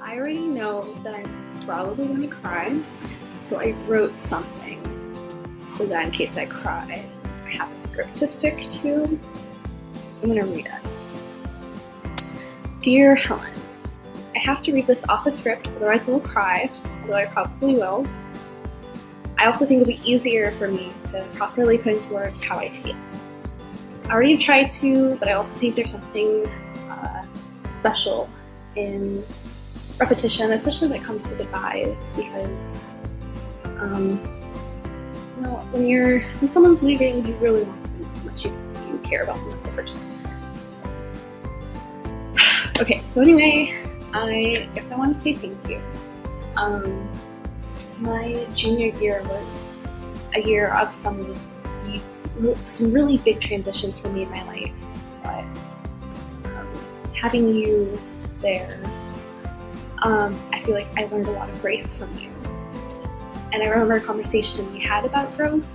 I already know that I'm probably going to cry, so I wrote something so that in case I cry, I have a script to stick to. So I'm going to read it. Dear Helen, I have to read this off the script, otherwise I will cry, although I probably will. I also think it'll be easier for me to properly put into words how I feel. I already have tried to, but I also think there's something special in repetition, especially when it comes to goodbyes, because when someone's leaving, you really want to know how much you care about them as a person. Okay, so anyway, I guess I want to say thank you. My junior year was a year of some really big transitions for me in my life, but having you there, I feel like I learned a lot of grace from you. And I remember a conversation we had about growth.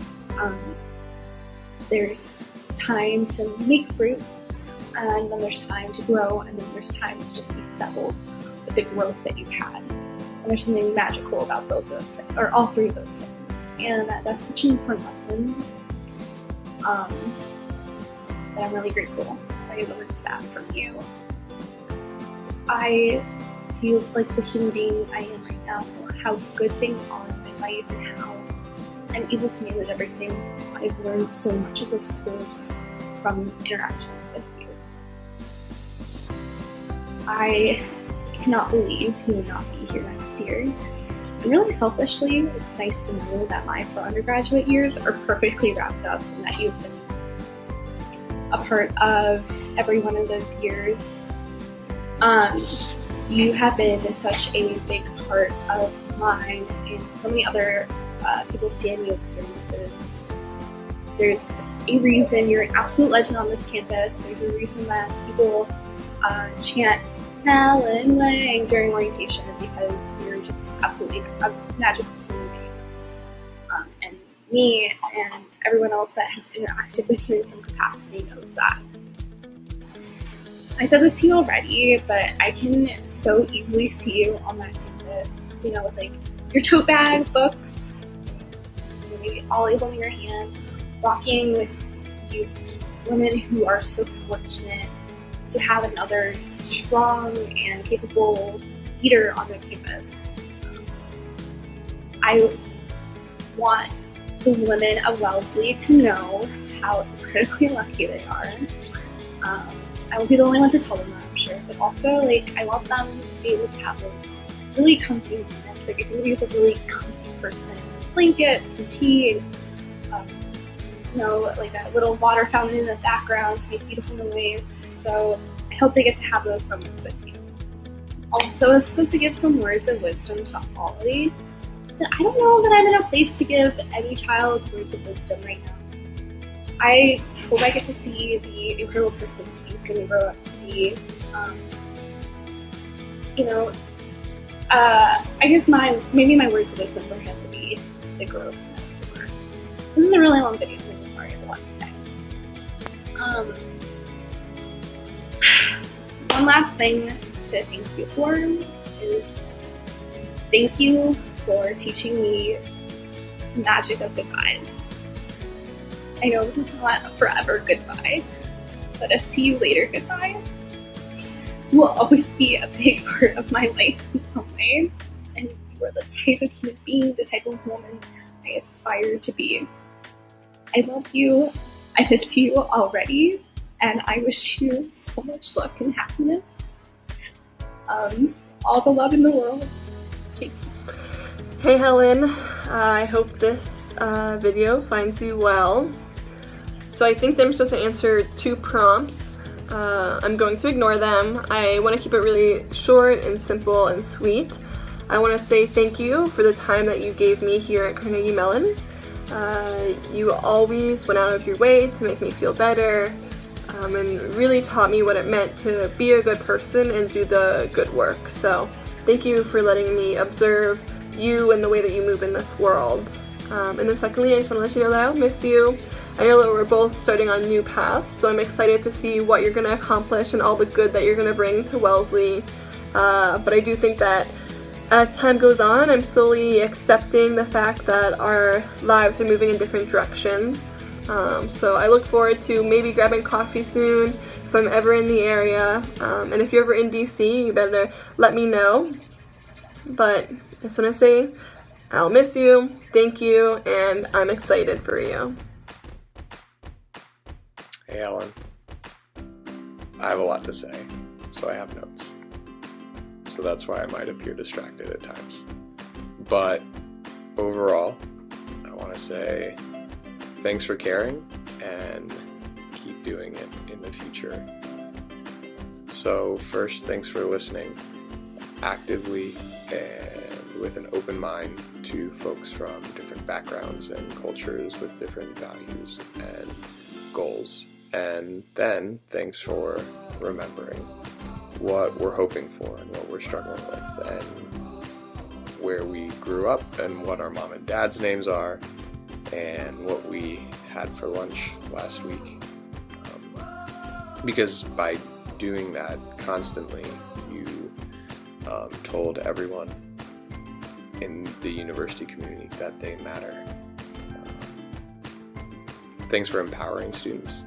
There's time to make fruits, and then there's time to grow, and then there's time to just be settled with the growth that you've had. And there's something magical about both those things, or all three of those things. And that's such an important lesson that I'm really grateful that I learned that from you. I feel like the human being I am right now, how good things are in my life and how I'm able to manage everything. I've learned so much of those skills from interactions with you. I cannot believe you will not be here next year. And really selfishly, it's nice to know that my 4 undergraduate years are perfectly wrapped up and that you've been a part of every one of those years. You have been such a big part of mine and so many other people's CMU experiences. There's a reason you're an absolute legend on this campus. There's a reason that people chant Helen Wang during orientation, because you're just absolutely a magical human being. And me and everyone else that has interacted with you in some capacity knows that. I said this to you already, but I can so easily see you on that campus, with like your tote bag, books, maybe all holding your hand, walking with these women who are so fortunate to have another strong and capable leader on the campus. I want the women of Wellesley to know how incredibly lucky they are. I won't be the only one to tell them that, I'm sure, but also, I want them to be able to have those really comfy moments. If everybody is a really comfy person, blankets and tea, and a little water fountain in the background to make beautiful noise. So I hope they get to have those moments with you. Also, I was supposed to give some words of wisdom to Ollie, but I don't know that I'm in a place to give any child words of wisdom right now. I hope I get to see the incredible person he's going to grow up to be. I guess maybe my words of wisdom for him would be the growth and that summer. This is a really long video, I'm really sorry, I have a lot to say. One last thing to thank you for is thank you for teaching me the magic of goodbyes. I know this is not a forever goodbye, but a see you later goodbye will always be a big part of my life in some way. And you are the type of human being, the type of woman I aspire to be. I love you, I miss you already, and I wish you so much luck and happiness. All the love in the world. Take care. Hey Helen, I hope this video finds you well. So I think I'm supposed to answer 2 prompts. I'm going to ignore them. I want to keep it really short and simple and sweet. I want to say thank you for the time that you gave me here at Carnegie Mellon. You always went out of your way to make me feel better, and really taught me what it meant to be a good person and do the good work. So thank you for letting me observe you and the way that you move in this world. And then secondly, I just want to let you know that I'll miss you. I know that we're both starting on new paths, so I'm excited to see what you're going to accomplish and all the good that you're going to bring to Wellesley. but I do think that as time goes on, I'm slowly accepting the fact that our lives are moving in different directions. So I look forward to maybe grabbing coffee soon if I'm ever in the area. And if you're ever in DC, you better let me know. But I just want to say, I'll miss you, thank you, and I'm excited for you. Hey Helen, I have a lot to say, so I have notes. So that's why I might appear distracted at times. But overall, I want to say thanks for caring and keep doing it in the future. So first, thanks for listening actively and with an open mind to folks from different backgrounds and cultures with different values and goals. And then thanks for remembering what we're hoping for and what we're struggling with and where we grew up and what our mom and dad's names are and what we had for lunch last week. Because by doing that constantly, you told everyone in the university community that they matter. Thanks for empowering students,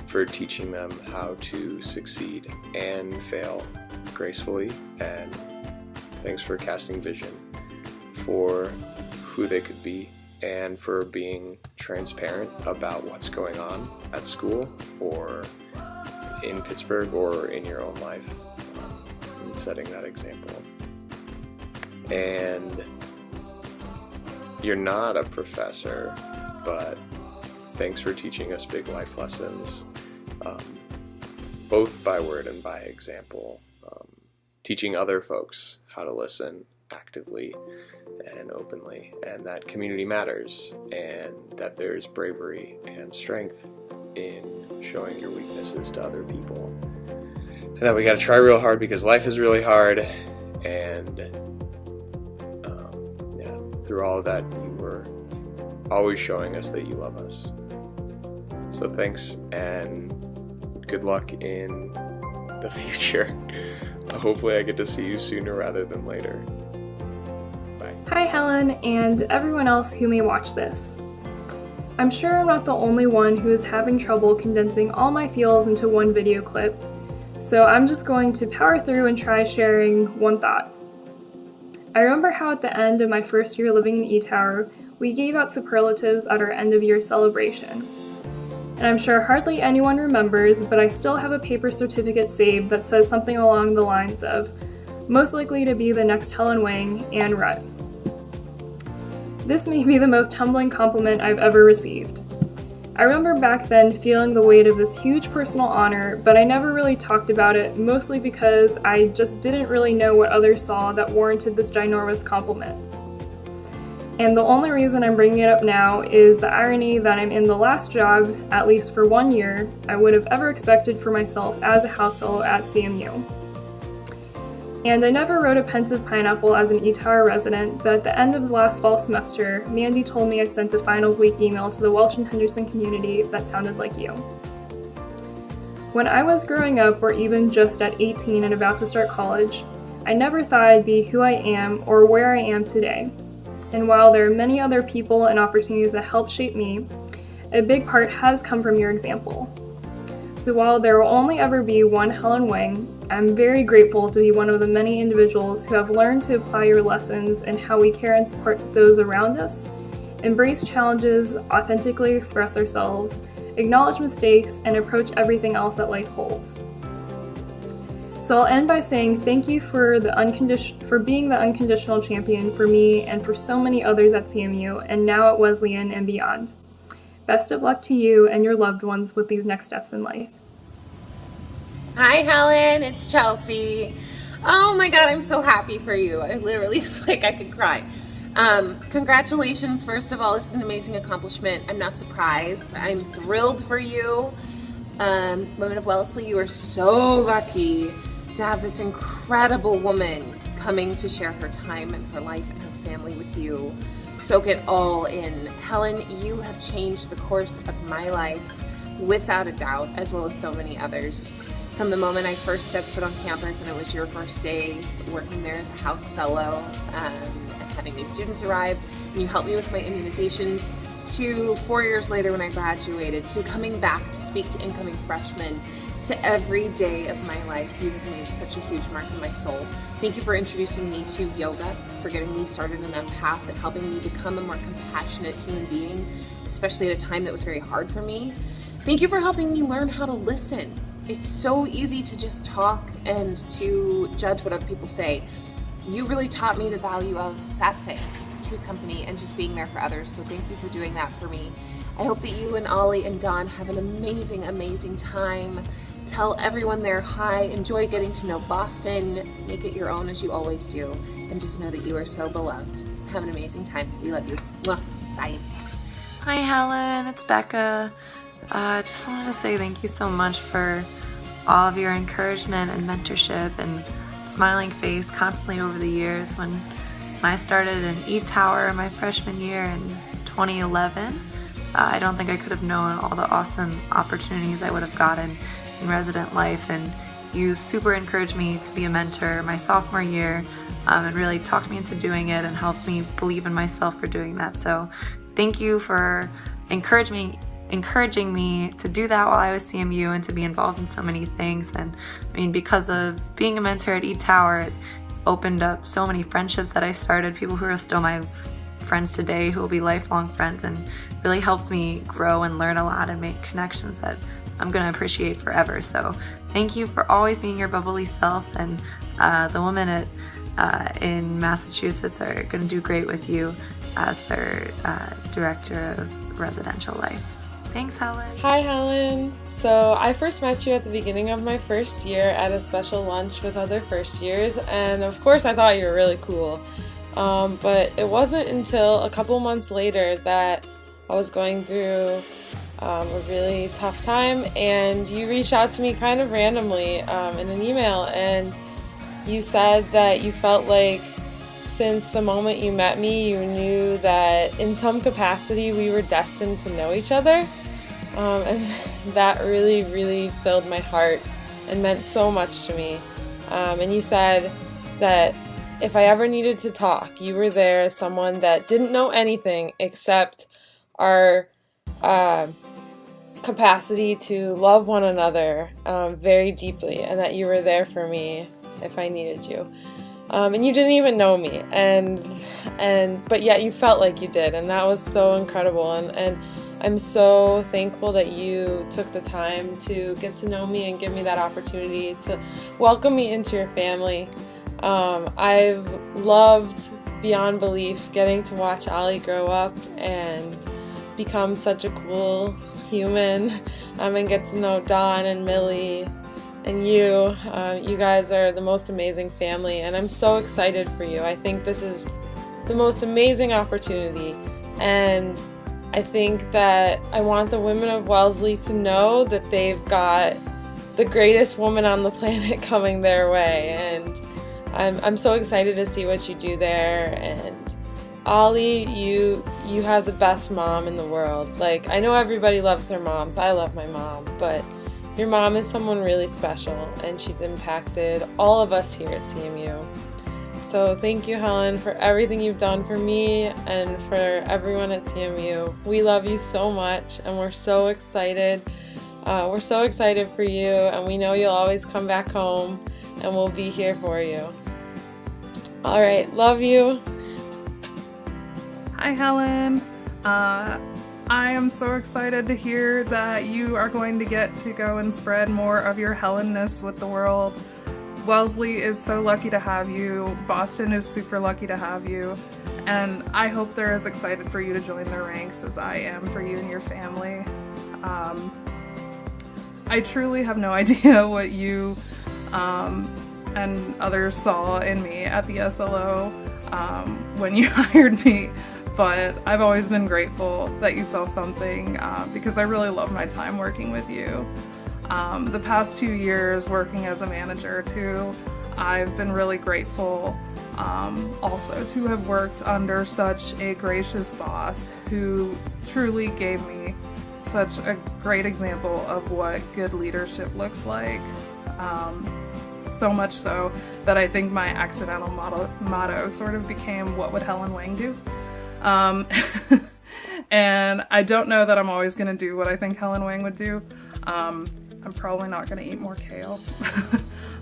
for teaching them how to succeed and fail gracefully, and thanks for casting vision for who they could be and for being transparent about what's going on at school or in Pittsburgh or in your own life, and setting that example. And you're not a professor, but thanks for teaching us big life lessons, both by word and by example, teaching other folks how to listen actively and openly, and that community matters, and that there's bravery and strength in showing your weaknesses to other people, and that we got to try real hard because life is really hard. And through all of that, you were always showing us that you love us. So thanks, and good luck in the future. Hopefully I get to see you sooner rather than later. Bye. Hi Helen, and everyone else who may watch this. I'm sure I'm not the only one who is having trouble condensing all my feels into one video clip, so I'm just going to power through and try sharing one thought. I remember how at the end of my first year living in E-Tower, we gave out superlatives at our end of year celebration. And I'm sure hardly anyone remembers, but I still have a paper certificate saved that says something along the lines of, most likely to be the next Helen Wang and Rut. This may be the most humbling compliment I've ever received. I remember back then feeling the weight of this huge personal honor, but I never really talked about it, mostly because I just didn't really know what others saw that warranted this ginormous compliment. And the only reason I'm bringing it up now is the irony that I'm in the last job, at least for 1 year, I would have ever expected for myself as a house fellow at CMU. And I never wrote a pensive pineapple as an E-Tower resident, but at the end of the last fall semester, Mandy told me I sent a finals week email to the Welch and Henderson community that sounded like you. When I was growing up, or even just at 18 and about to start college, I never thought I'd be who I am or where I am today. And while there are many other people and opportunities that helped shape me, a big part has come from your example. So while there will only ever be one Helen Wang, I'm very grateful to be one of the many individuals who have learned to apply your lessons in how we care and support those around us, embrace challenges, authentically express ourselves, acknowledge mistakes, and approach everything else that life holds. So I'll end by saying thank you for being the unconditional champion for me and for so many others at CMU and now at Wesleyan and beyond. Best of luck to you and your loved ones with these next steps in life. Hi Helen, it's Chelsea. Oh my god, I'm so happy for you. I literally feel like I could cry. Congratulations, first of all, this is an amazing accomplishment. I'm not surprised. I'm thrilled for you. Women of Wellesley, you are so lucky to have this incredible woman coming to share her time and her life and her family with you. Soak it all in. Helen, you have changed the course of my life without a doubt, as well as so many others. from the moment I first stepped foot on campus and it was your first day working there as a house fellow, and having new students arrive, and you helped me with my immunizations, to 4 years later when I graduated, to coming back to speak to incoming freshmen, to every day of my life. You have made such a huge mark in my soul. Thank you for introducing me to yoga, for getting me started in that path and helping me become a more compassionate human being, especially at a time that was very hard for me. Thank you for helping me learn how to listen. It's so easy to just talk and to judge what other people say. You really taught me the value of satsang, truth company, and just being there for others, so thank you for doing that for me. I hope that you and Ollie and Don have an amazing, amazing time. Tell everyone there hi, enjoy getting to know Boston, make it your own as you always do, and just know that you are so beloved. Have an amazing time. We love you. Mwah. Bye. Hi Helen, it's Becca. Just wanted to say thank you so much for all of your encouragement and mentorship and smiling face constantly over the years. When I started in E-Tower my freshman year in 2011, I don't think I could have known all the awesome opportunities I would have gotten in resident life, and you super encouraged me to be a mentor my sophomore year, and really talked me into doing it and helped me believe in myself for doing that. So thank you for encouraging me to do that while I was CMU and to be involved in so many things. And I mean, because of being a mentor at E-Tower, it opened up so many friendships that I started, people who are still my friends today, who will be lifelong friends, and really helped me grow and learn a lot and make connections that I'm going to appreciate forever. So thank you for always being your bubbly self, and the women in Massachusetts are going to do great with you as their director of residential life. Thanks, Helen. Hi, Helen. So I first met you at the beginning of my first year at a special lunch with other first years, and of course I thought you were really cool. But it wasn't until a couple months later that I was going through a really tough time, and you reached out to me kind of randomly in an email, and you said that you felt like since the moment you met me, you knew that in some capacity we were destined to know each other. And that really, really filled my heart and meant so much to me. And you said that if I ever needed to talk, you were there as someone that didn't know anything except our capacity to love one another very deeply, and that you were there for me if I needed you. And you didn't even know me, but yet you felt like you did, and that was so incredible. And I'm so thankful that you took the time to get to know me and give me that opportunity to welcome me into your family. I've loved beyond belief getting to watch Ollie grow up and become such a cool human, and get to know Don and Millie and you. You guys are the most amazing family, and I'm so excited for you. I think this is the most amazing opportunity, and I think that I want the women of Wellesley to know that they've got the greatest woman on the planet coming their way, and I'm so excited to see what you do there. And Ollie, you have the best mom in the world. Like, I know everybody loves their moms. I love my mom, but your mom is someone really special, and she's impacted all of us here at CMU. So thank you, Helen, for everything you've done for me and for everyone at CMU. We love you so much, and we're so excited. We're so excited for you, and we know you'll always come back home, and we'll be here for you. All right, love you. Hi, Helen. I am so excited to hear that you are going to get to go and spread more of your Helenness with the world. Wellesley is so lucky to have you. Boston is super lucky to have you. And I hope they're as excited for you to join their ranks as I am for you and your family. I truly have no idea what you and others saw in me at the SLO when you hired me. But I've always been grateful that you saw something because I really love my time working with you. The past 2 years working as a manager too, I've been really grateful also to have worked under such a gracious boss who truly gave me such a great example of what good leadership looks like. So much so that I think my accidental motto sort of became, "What would Helen Wang do?" And I don't know that I'm always going to do what I think Helen Wang would do. I'm probably not going to eat more kale.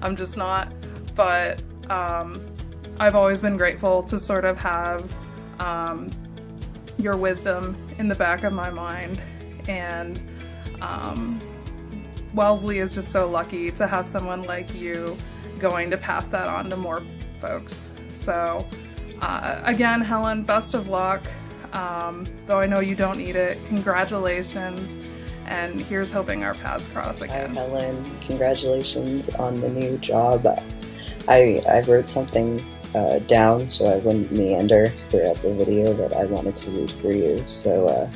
I'm just not. But I've always been grateful to sort of have your wisdom in the back of my mind. And Wellesley is just so lucky to have someone like you going to pass that on to more folks. So again, Helen, best of luck. Though I know you don't need it, congratulations, and here's hoping our paths cross again. Hi Helen, congratulations on the new job. I wrote something down so I wouldn't meander throughout the video that I wanted to read for you. So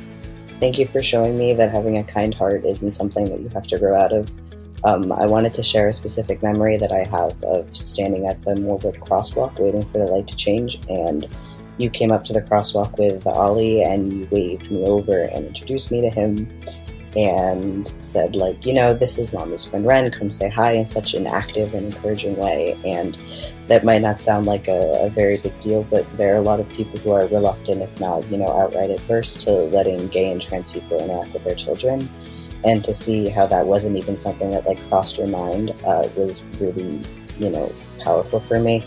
thank you for showing me that having a kind heart isn't something that you have to grow out of. I wanted to share a specific memory that I have of standing at the Moorwood crosswalk waiting for the light to change, and you came up to the crosswalk with Ollie and you waved me over and introduced me to him and said, like, you know, this is Mommy's friend Ren, come say hi, in such an active and encouraging way. And that might not sound like a very big deal, but there are a lot of people who are reluctant, if not, you know, outright adverse to letting gay and trans people interact with their children. And to see how that wasn't even something that like crossed your mind was really, you know, powerful for me.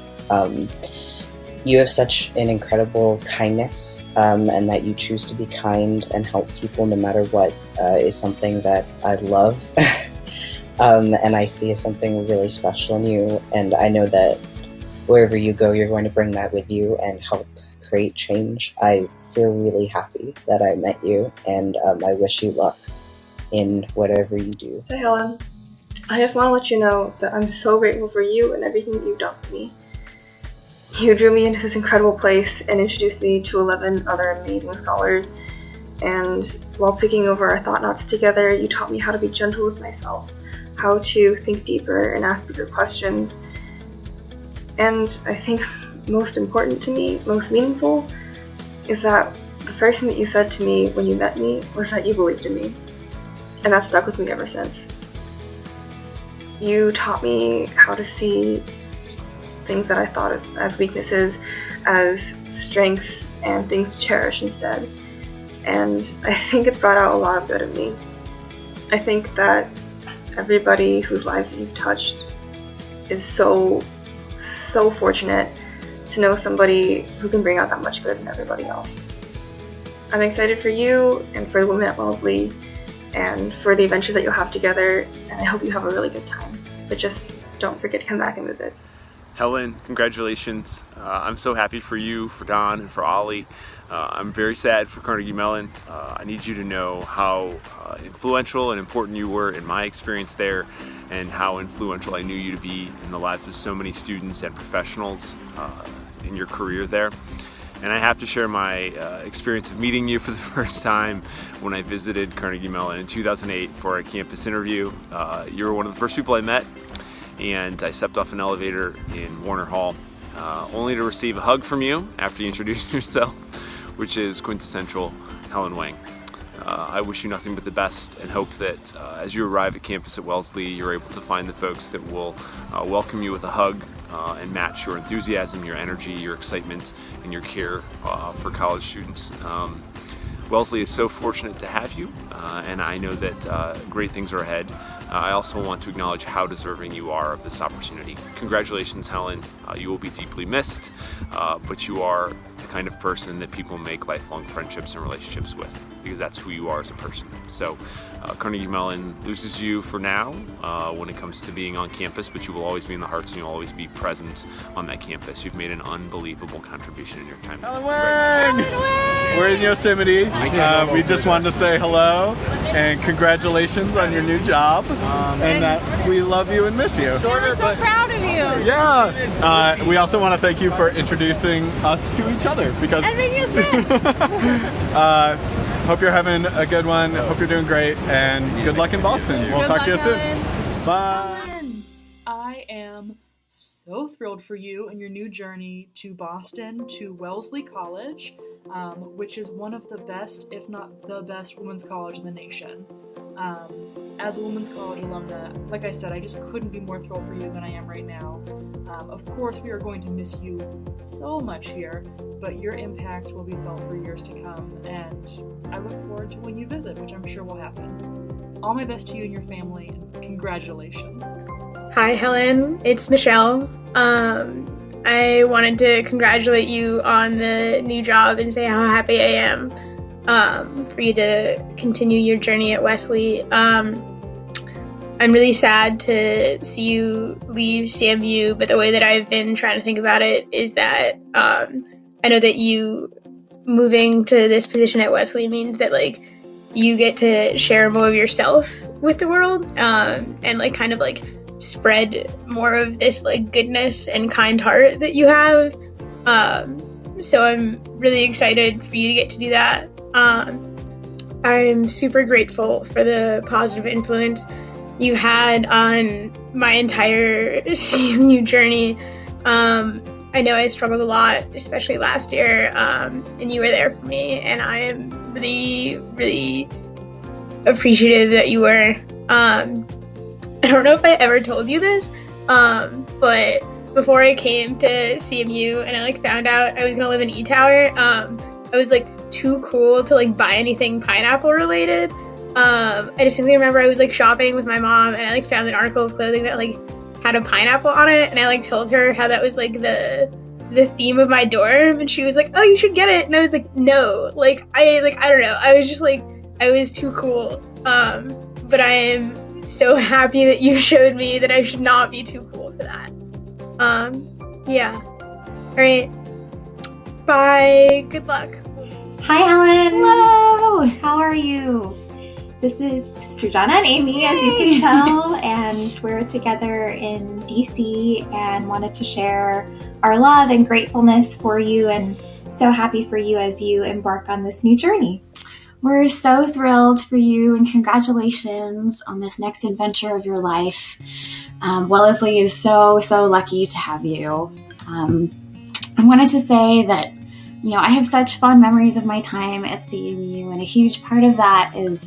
You have such an incredible kindness, and that you choose to be kind and help people no matter what is something that I love. And I see as something really special in you, and I know that wherever you go, you're going to bring that with you and help create change. I feel really happy that I met you, and I wish you luck in whatever you do. Hey Helen, I just want to let you know that I'm so grateful for you and everything that you've done for me. You drew me into this incredible place and introduced me to 11 other amazing scholars, and while picking over our thought knots together, you taught me how to be gentle with myself, how to think deeper and ask bigger questions. And I think most important to me, most meaningful, is that the first thing that you said to me when you met me was that you believed in me, and that stuck with me ever since. You taught me how to see things that I thought of as weaknesses as strengths and things to cherish instead. And I think it's brought out a lot of good in me. I think that everybody whose lives you've touched is so fortunate to know somebody who can bring out that much good in everybody else. I'm excited for you and for the women at Wellesley and for the adventures that you'll have together, and I hope you have a really good time. But just don't forget to come back and visit. Helen, congratulations. I'm so happy for you, for Don, and for Ollie. I'm very sad for Carnegie Mellon. I need you to know how influential and important you were in my experience there, and how influential I knew you to be in the lives of so many students and professionals in your career there. And I have to share my experience of meeting you for the first time when I visited Carnegie Mellon in 2008 for a campus interview. You were one of the first people I met, and I stepped off an elevator in Warner Hall, only to receive a hug from you after you introduced yourself, which is quintessential Helen Wang. I wish you nothing but the best and hope that as you arrive at campus at Wellesley, you're able to find the folks that will welcome you with a hug and match your enthusiasm, your energy, your excitement, and your care for college students. Wellesley is so fortunate to have you, and I know that great things are ahead. I also want to acknowledge how deserving you are of this opportunity. Congratulations, Helen. You will be deeply missed, but you are the kind of person that people make lifelong friendships and relationships with, because that's who you are as a person. So Carnegie Mellon loses you for now when it comes to being on campus, but you will always be in the hearts and you'll always be present on that campus. You've made an unbelievable contribution in your time. Helen Wang! We're in Yosemite. We just wanted to say hello and congratulations on your new job, and that we love you and miss you. We're so proud of you. Yeah. We also want to thank you for introducing us to each other, because And making us friends. hope you're having a good one. Hope you're doing great, and good luck in Boston. We'll talk to you soon. Bye. I am so thrilled for you and your new journey to Boston, to Wellesley College, which is one of the best, if not the best, women's college in the nation. As a Women's College alumna, like I said, I just couldn't be more thrilled for you than I am right now. Of course, we are going to miss you so much here, but your impact will be felt for years to come, and I look forward to when you visit, which I'm sure will happen. All my best to you and your family, and congratulations. Hi, Helen. It's Michelle. I wanted to congratulate you on the new job and say how happy I am for you to continue your journey at Wesley. I'm really sad to see you leave CMU, but the way that I've been trying to think about it is that I know that you moving to this position at Wesley means that like you get to share more of yourself with the world and like kind of like spread more of this like goodness and kind heart that you have. So I'm really excited for you to get to do that. I'm super grateful for the positive influence you had on my entire CMU journey. I know I struggled a lot, especially last year, and you were there for me, and I am really, really appreciative that you were. I don't know if I ever told you this, but before I came to CMU and I like found out I was gonna live in E-Tower, I was like too cool to like buy anything pineapple related. I distinctly remember I was like shopping with my mom and I like found an article of clothing that like had a pineapple on it, and I like told her how that was like the theme of my dorm, and she was like, "Oh, you should get it." And I was like, "No, I don't know. I was just like I was too cool." But I am so happy that you showed me that I should not be too cool for that. Yeah. All right. Bye. Good luck. Hi, Helen. Hello. How are you? This is Sujana and Amy, as you can tell, and we're together in DC and wanted to share our love and gratefulness for you, and so happy for you as you embark on this new journey. We're so thrilled for you, and congratulations on this next adventure of your life. Wellesley is so lucky to have you. I wanted to say that, I have such fond memories of my time at CMU, and a huge part of that is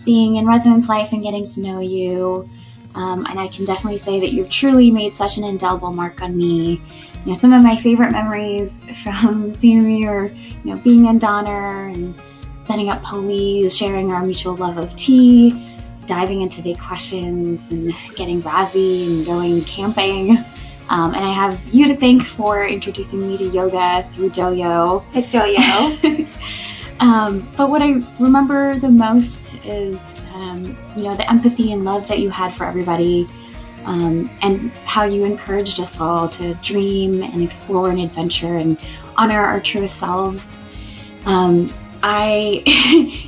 being in residence life and getting to know you. And I can definitely say that you've truly made such an indelible mark on me. Some of my favorite memories from CMU are, being in Donner and setting up police, sharing our mutual love of tea, diving into big questions and getting razzy and going camping. And I have you to thank for introducing me to yoga through Doyo. At Doyo. But what I remember the most is, the empathy and love that you had for everybody, and how you encouraged us all to dream and explore and adventure and honor our truest selves.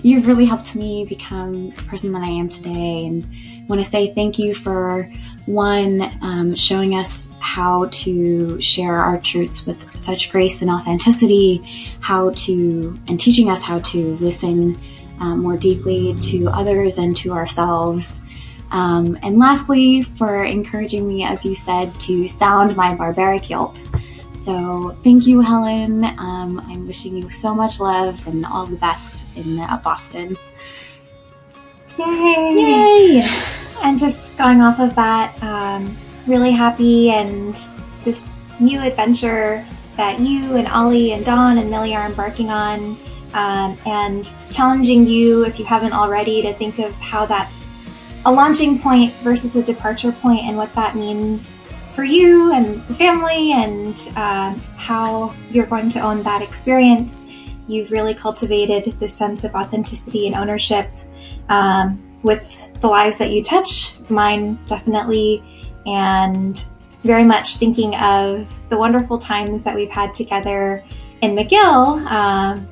You've really helped me become the person that I am today, and want to say thank you for showing us how to share our truths with such grace and authenticity, and teaching us how to listen more deeply to others and to ourselves. And lastly, for encouraging me, as you said, to sound my barbaric yelp. So thank you, Helen. I'm wishing you so much love and all the best in Boston. Yay! And just going off of that, really happy, and this new adventure that you and Ollie and Dawn and Millie are embarking on, and challenging you, if you haven't already, to think of how that's a launching point versus a departure point, and what that means for you and the family, and how you're going to own that experience. You've really cultivated this sense of authenticity and ownership with the lives that you touch, mine definitely, and very much thinking of the wonderful times that we've had together in McGill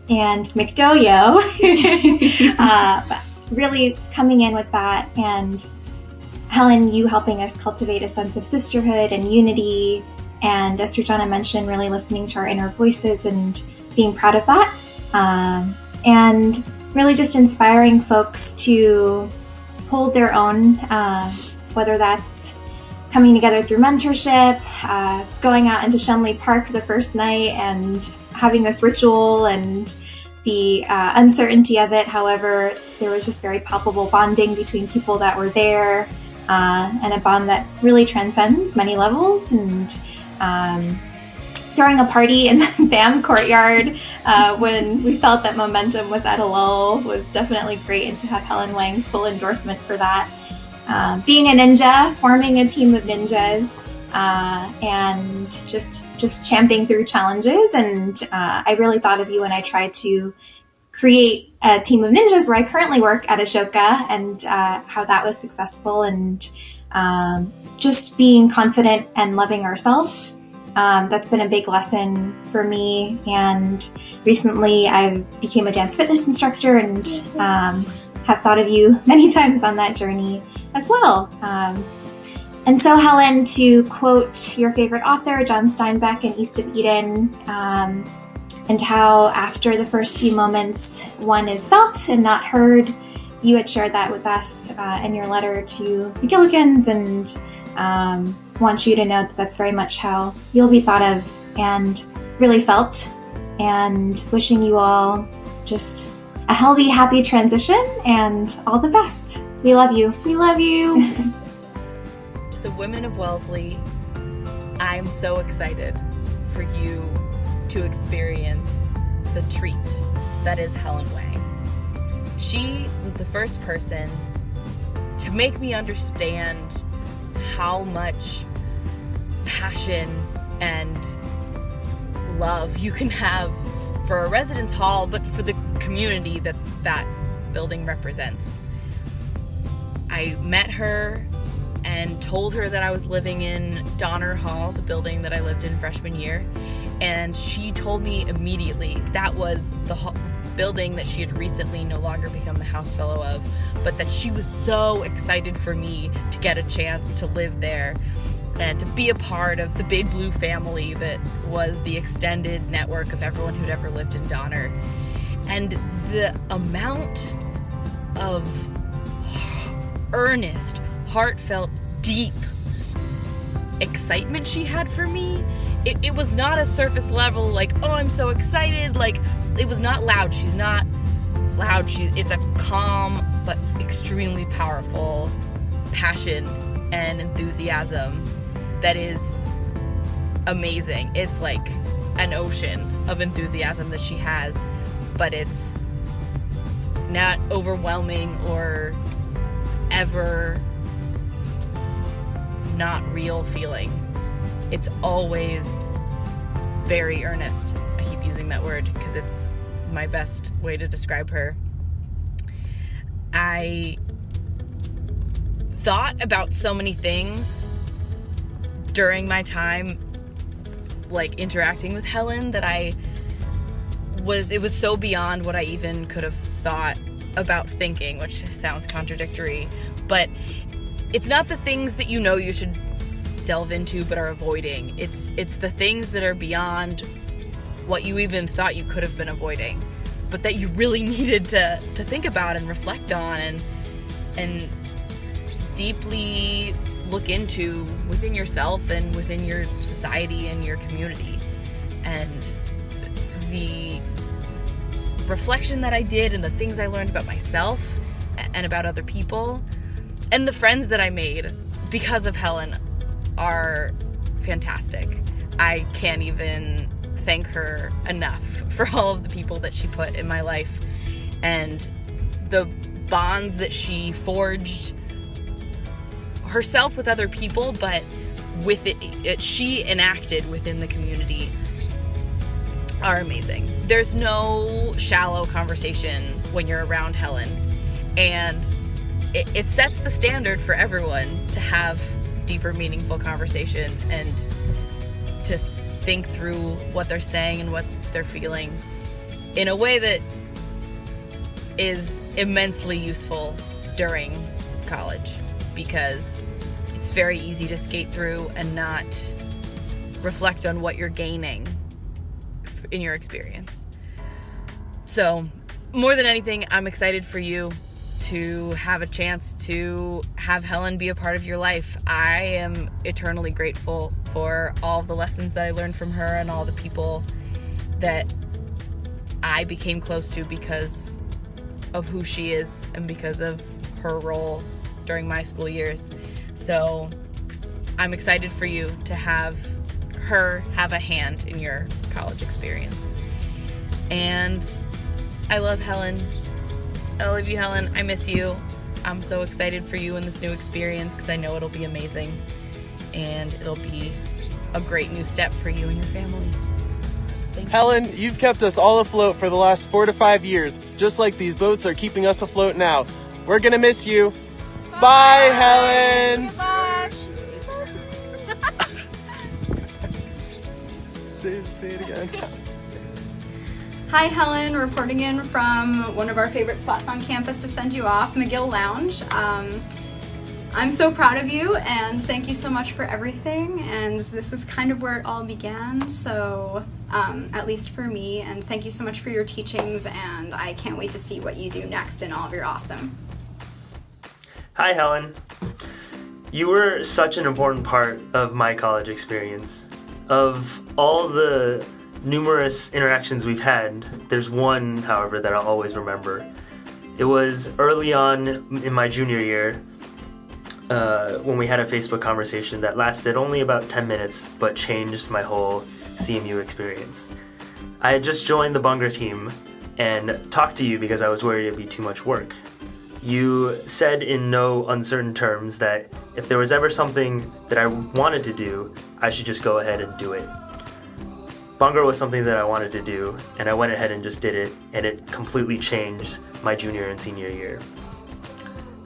and McDoyo. But really coming in with that, and Helen, you helping us cultivate a sense of sisterhood and unity, and as Sujana mentioned, really listening to our inner voices and being proud of that, and really just inspiring folks to hold their own, whether that's coming together through mentorship, going out into Shenley Park the first night and having this ritual, and the uncertainty of it. However, there was just very palpable bonding between people that were there, and a bond that really transcends many levels. And throwing a party in the BAM courtyard when we felt that momentum was at a lull was definitely great, and to have Helen Wang's full endorsement for that. Being a ninja, forming a team of ninjas, and just champing through challenges. And I really thought of you when I tried to create a team of ninjas where I currently work at Ashoka, and how that was successful, and just being confident and loving ourselves. That's been a big lesson for me. And recently I became a dance fitness instructor, and have thought of you many times on that journey as well. And so, Helen, to quote your favorite author, John Steinbeck in East of Eden, and how after the first few moments one is felt and not heard, you had shared that with us in your letter to the Gilligans, and want you to know that that's very much how you'll be thought of and really felt, and wishing you all just a healthy, happy transition and all the best. We love you. We love you. To the women of Wellesley, I'm so excited for you to experience the treat that is Helen Wang. She was the first person to make me understand how much passion and love you can have for a residence hall, but for the community that that building represents. I met her and told her that I was living in Donner Hall, the building that I lived in freshman year, and she told me immediately that was the building that she had recently no longer become the house fellow of, but that she was so excited for me to get a chance to live there and to be a part of the big blue family that was the extended network of everyone who'd ever lived in Donner. And the amount of earnest, heartfelt, deep excitement she had for me, it was not a surface level, like, oh, I'm so excited. Like, it was not loud. She's not loud. It's a calm but extremely powerful passion and enthusiasm that is amazing. It's like an ocean of enthusiasm that she has, but it's not overwhelming or ever not real feeling. It's always very earnest. I keep using that word because it's my best way to describe her. I thought about so many things during my time like interacting with Helen that it was so beyond what I even could have thought about thinking, which sounds contradictory, but it's not the things that you know you should delve into but are avoiding. It's the things that are beyond what you even thought you could have been avoiding, but that you really needed to think about and reflect on and deeply look into within yourself and within your society and your community. And the reflection that I did and the things I learned about myself and about other people and the friends that I made because of Helen are fantastic. I can't even thank her enough for all of the people that she put in my life and the bonds that she forged herself with other people, but with it she enacted within the community are amazing. There's no shallow conversation when you're around Helen, and it sets the standard for everyone to have deeper, meaningful conversation and to think through what they're saying and what they're feeling in a way that is immensely useful during college, because it's very easy to skate through and not reflect on what you're gaining in your experience. So, more than anything, I'm excited for you to have a chance to have Helen be a part of your life. I am eternally grateful for all of the lessons that I learned from her and all the people that I became close to because of who she is and because of her role during my school years. So I'm excited for you to have her have a hand in your college experience. And I love Helen. I love you, Helen. I miss you. I'm so excited for you in this new experience because I know it'll be amazing and it'll be a great new step for you and your family. Thank you. Helen, you've kept us all afloat for the last 4 to 5 years, just like these boats are keeping us afloat now. We're gonna miss you. Bye, Helen. Say it again. Hi, Helen, reporting in from one of our favorite spots on campus to send you off, McGill Lounge. I'm so proud of you and thank you so much for everything, and this is kind of where it all began, so at least for me, and thank you so much for your teachings, and I can't wait to see what you do next in all of your awesome. Hi, Helen. You were such an important part of my college experience. Of all the numerous interactions we've had, there's one, however, that I'll always remember. It was early on in my junior year when we had a Facebook conversation that lasted only about 10 minutes but changed my whole CMU experience. I had just joined the Bunger team and talked to you because I was worried it'd be too much work. You said in no uncertain terms that if there was ever something that I wanted to do, I should just go ahead and do it. Bunger was something that I wanted to do, and I went ahead and just did it, and it completely changed my junior and senior year.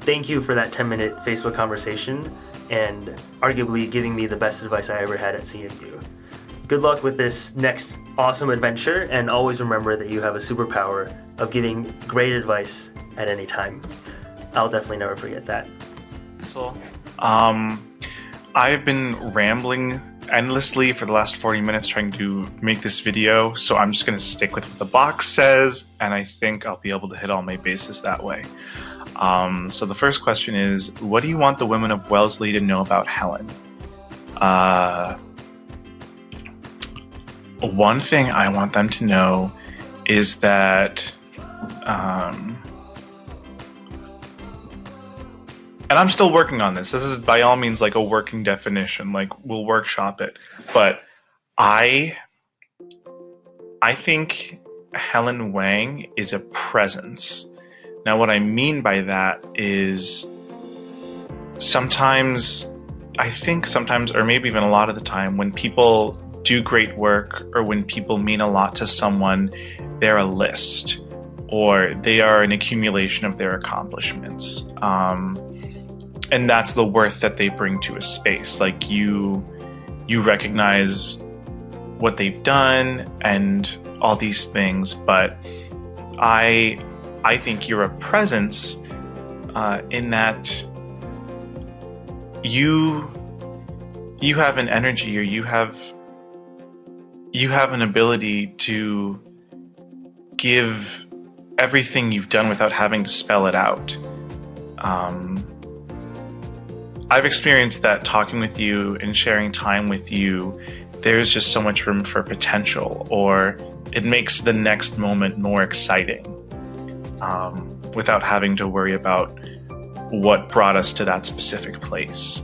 Thank you for that 10-minute Facebook conversation, and arguably giving me the best advice I ever had at CMU. Good luck with this next awesome adventure, and always remember that you have a superpower of giving great advice at any time. I'll definitely never forget that. I've been rambling endlessly for the last 40 minutes trying to make this video, so I'm just going to stick with what the box says, and I think I'll be able to hit all my bases that way. So the first question is, what do you want the women of Wellesley to know about Helen? One thing I want them to know is that and I'm still working on this. This is by all means like a working definition, like we'll workshop it. But I think Helen Wang is a presence. Now what I mean by that is sometimes, or maybe even a lot of the time, when people do great work or when people mean a lot to someone, they're a list or they are an accumulation of their accomplishments. And that's the worth that they bring to a space. Like you recognize what they've done and all these things, but I think you're a presence in that you have an energy, or you have an ability to give everything you've done without having to spell it out. I've experienced that talking with you and sharing time with you. There's just so much room for potential, or it makes the next moment more exciting without having to worry about what brought us to that specific place.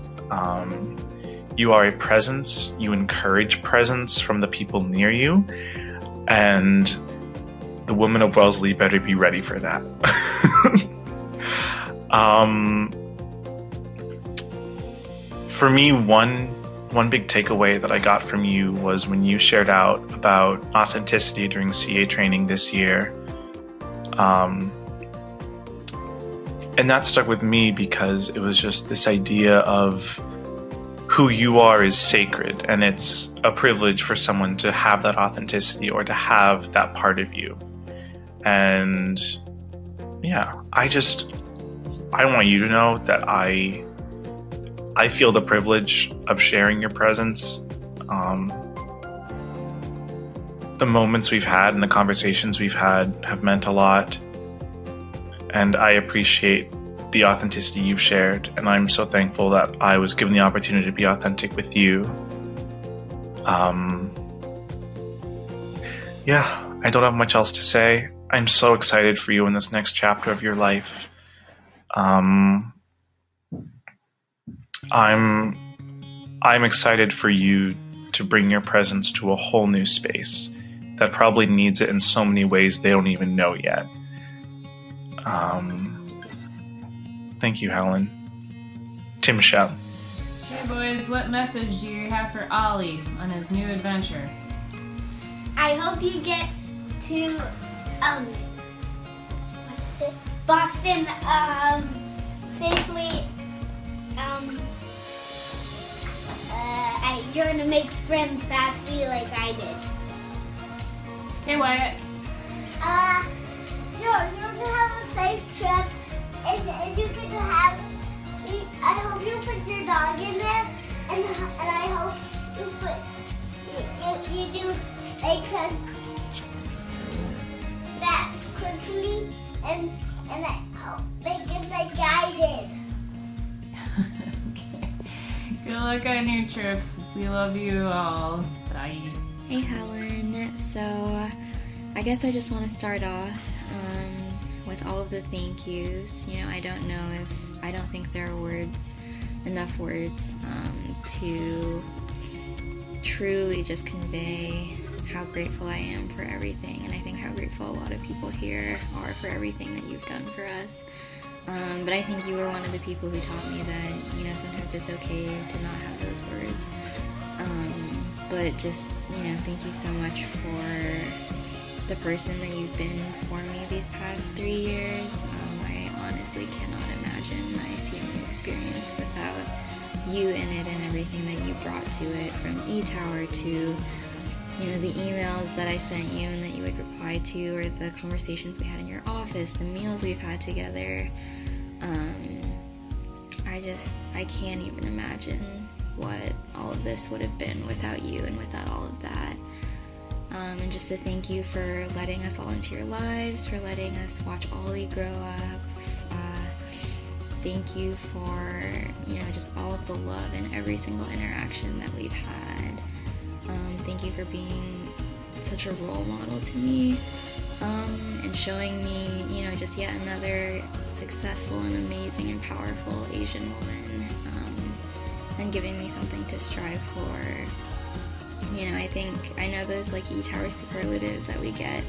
You are a presence, you encourage presence from the people near you, and the women of Wellesley better be ready for that. For me, one big takeaway that I got from you was when you shared out about authenticity during CA training this year. And that stuck with me because it was just this idea of who you are is sacred, and it's a privilege for someone to have that authenticity or to have that part of you. And yeah, I want you to know that I feel the privilege of sharing your presence. The moments we've had and the conversations we've had have meant a lot, and I appreciate the authenticity you've shared, and I'm so thankful that I was given the opportunity to be authentic with you. Yeah, I don't have much else to say. I'm so excited for you in this next chapter of your life. I'm excited for you to bring your presence to a whole new space that probably needs it in so many ways they don't even know yet. Thank you, Helen. To Michelle. Hey boys, what message do you have for Ollie on his new adventure? I hope you get to Boston safely. You're gonna make friends fastly like I did. Hey Wyatt. You're gonna have a safe trip, and you get to have. I hope you put your dog in there, and I hope you do make sense fast quickly, and I hope they get like I did. Good luck on your trip. We love you all. Bye. Hey Helen, so I guess I just want to start off with all of the thank yous. You know, I don't think there are enough words to truly just convey how grateful I am for everything, and I think how grateful a lot of people here are for everything that you've done for us. But I think you were one of the people who taught me that, you know, sometimes it's okay to not have those words. But just, you know, thank you so much for the person that you've been for me these past 3 years. I honestly cannot imagine my CMU experience without you in it and everything that you brought to it, from E-Tower to, you know, the emails that I sent you and that you would reply to, or the conversations we had in your office, the meals we've had together. I can't even imagine what all of this would have been without you and without all of that. And just to thank you for letting us all into your lives, for letting us watch Ollie grow up. Thank you for, you know, just all of the love in every single interaction that we've had. Thank you for being such a role model to me, and showing me, you know, just yet another successful and amazing and powerful Asian woman, and giving me something to strive for. You know, I know those like E-Tower superlatives that we get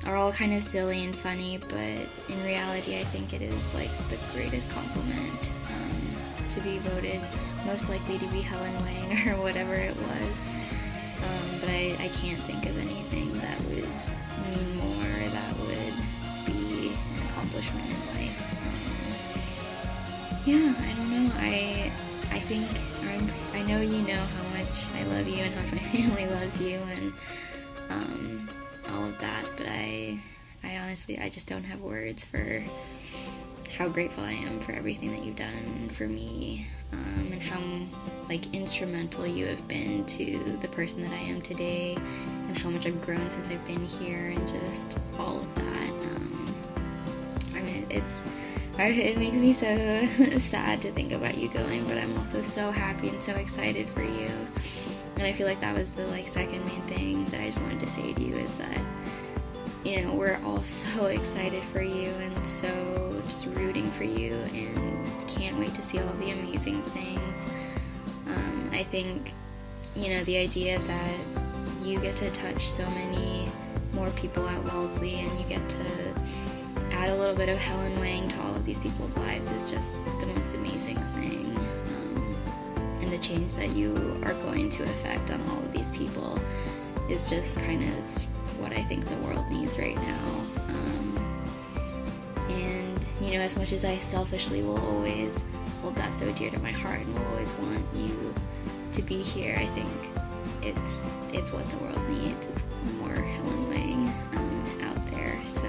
are all kind of silly and funny, but in reality I think it is like the greatest compliment to be voted most likely to be Helen Wang or whatever it was. But I can't think of anything that would mean more, that would be an accomplishment in life. Yeah, I don't know. I know you know how much I love you and how much my family loves you and all of that, but I honestly, I just don't have words for how grateful I am for everything that you've done for me, and how like instrumental you have been to the person that I am today, and how much I've grown since I've been here, and just all of that. I mean, it makes me so sad to think about you going, but I'm also so happy and so excited for you. And I feel like that was the like second main thing that I just wanted to say to you, is that, you know, we're all so excited for you and so just rooting for you, and can't wait to see all the amazing things. I think, you know, the idea that you get to touch so many more people at Wellesley, and you get to add a little bit of Helen Wang to all of these people's lives is just the most amazing thing. And the change that you are going to affect on all of these people is just kind of what I think the world needs right now. And, you know, as much as I selfishly will always hold that so dear to my heart and will always want you to be here, I think it's what the world needs. It's more Helen Wang out there. So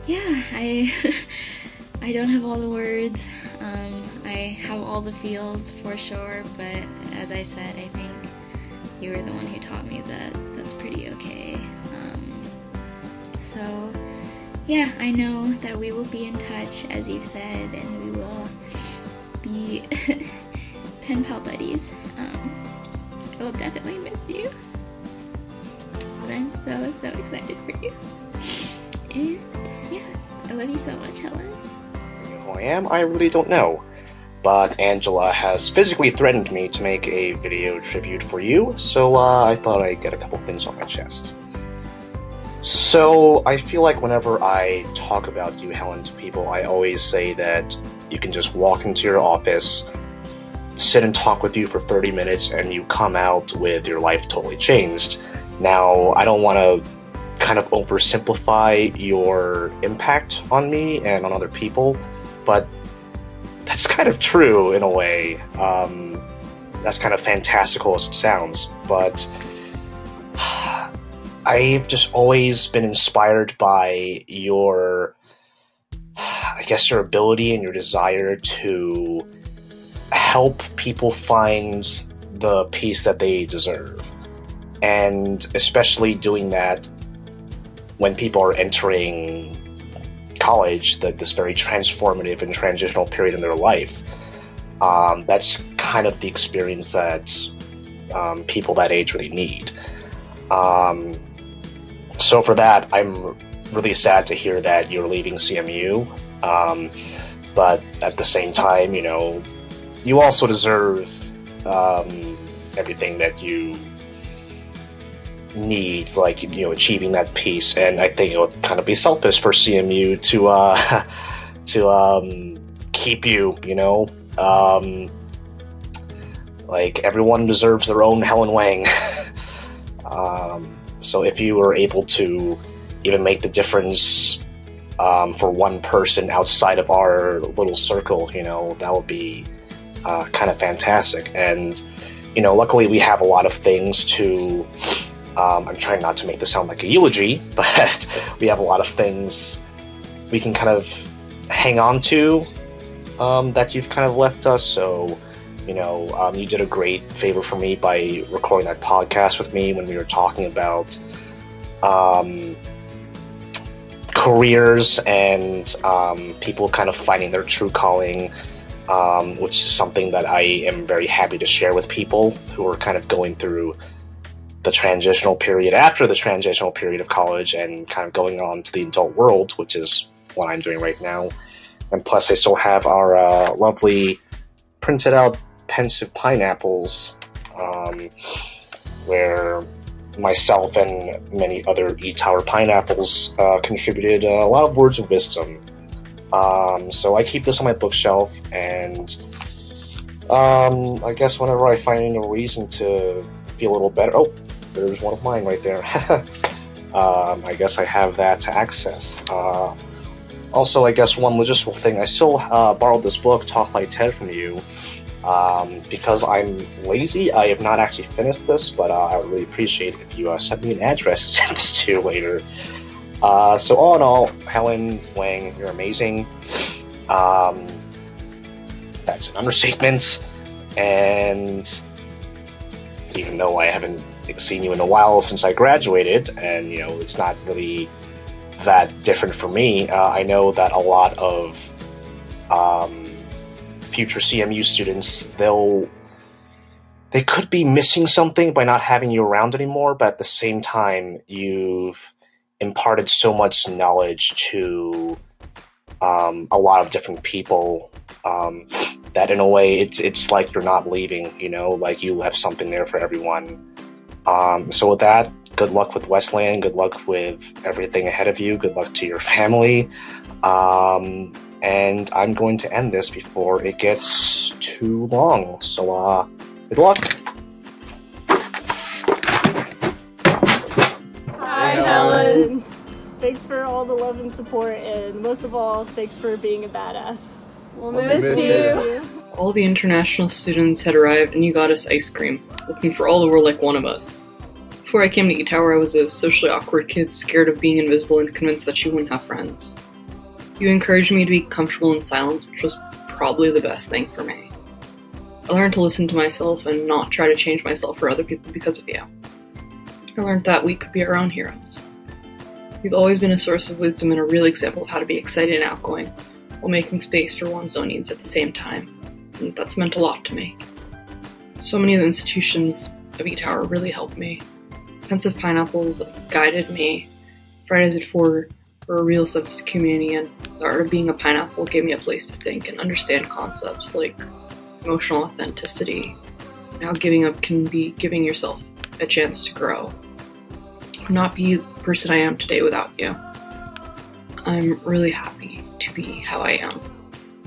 yeah, I don't have all the words. I have all the feels for sure, but as I said, I think you were the one who taught me that that's pretty okay. So yeah, I know that we will be in touch, as you said, and we will be pen pal buddies. I will definitely miss you, but I'm so so, so excited for you. And yeah, I love you so much, Helen. Who I am? I really don't know. But Angela has physically threatened me to make a video tribute for you, so I thought I'd get a couple things on my chest. So, I feel like whenever I talk about you, Helen, to people, I always say that you can just walk into your office, sit and talk with you for 30 minutes, and you come out with your life totally changed. Now, I don't want to kind of oversimplify your impact on me and on other people, but that's kind of true in a way. That's kind of fantastical as it sounds, but I've just always been inspired by your, I guess, your ability and your desire to help people find the peace that they deserve. And especially doing that when people are entering college, this very transformative and transitional period in their life. That's kind of the experience that people that age really need. So for that, I'm really sad to hear that you're leaving CMU, but at the same time, you know, you also deserve everything that you need for, like, you know, achieving that peace. And I think it would kind of be selfish for CMU to keep you, you know, like, everyone deserves their own Helen Wang. So if you were able to even make the difference for one person outside of our little circle, you know, that would be kind of fantastic. And, you know, luckily we have a lot of things to, I'm trying not to make this sound like a eulogy, but we have a lot of things we can kind of hang on to that you've kind of left us. So, you know, you did a great favor for me by recording that podcast with me when we were talking about careers and people kind of finding their true calling, which is something that I am very happy to share with people who are kind of going through the transitional period after the transitional period of college and kind of going on to the adult world, which is what I'm doing right now. And plus I still have our lovely printed out pensive pineapples, where myself and many other E-Tower pineapples contributed a lot of words of wisdom. So I keep this on my bookshelf, and I guess whenever I find a reason to feel a little better, oh, there's one of mine right there. I guess I have that to access. Also, I guess one logistical thing, I still borrowed this book, Talk Like Ted, from you. Because I'm lazy, I have not actually finished this, but I would really appreciate it if you send me an address to send this to later. So all in all, Helen Wang, you're amazing. That's an understatement. And even though I haven't seen you in a while since I graduated, and, you know, it's not really that different for me, I know that a lot of future CMU students, they could be missing something by not having you around anymore, but at the same time, you've imparted so much knowledge to a lot of different people that in a way it's like you're not leaving, you know, like you left something there for everyone. So with that, good luck with Westland, good luck with everything ahead of you, good luck to your family. And I'm going to end this before it gets too long. So, good luck. Hi, Helen. Thanks for all the love and support, and most of all, thanks for being a badass. We'll miss you. All the international students had arrived, and you got us ice cream, looking for all the world like one of us. Before I came to E-Tower, I was a socially awkward kid, scared of being invisible and convinced that you wouldn't have friends. You encouraged me to be comfortable in silence, which was probably the best thing for me. I learned to listen to myself and not try to change myself for other people because of you. I learned that we could be our own heroes. You've always been a source of wisdom and a real example of how to be excited and outgoing, while making space for one's own needs at the same time, and that's meant a lot to me. So many of the institutions of E-Tower really helped me. Pensive pineapples guided me. Fridays at 4 for a real sense of community, and the art of being a pineapple gave me a place to think and understand concepts like emotional authenticity, and how giving up can be giving yourself a chance to grow. Not be the person I am today without you. I'm really happy to be how I am.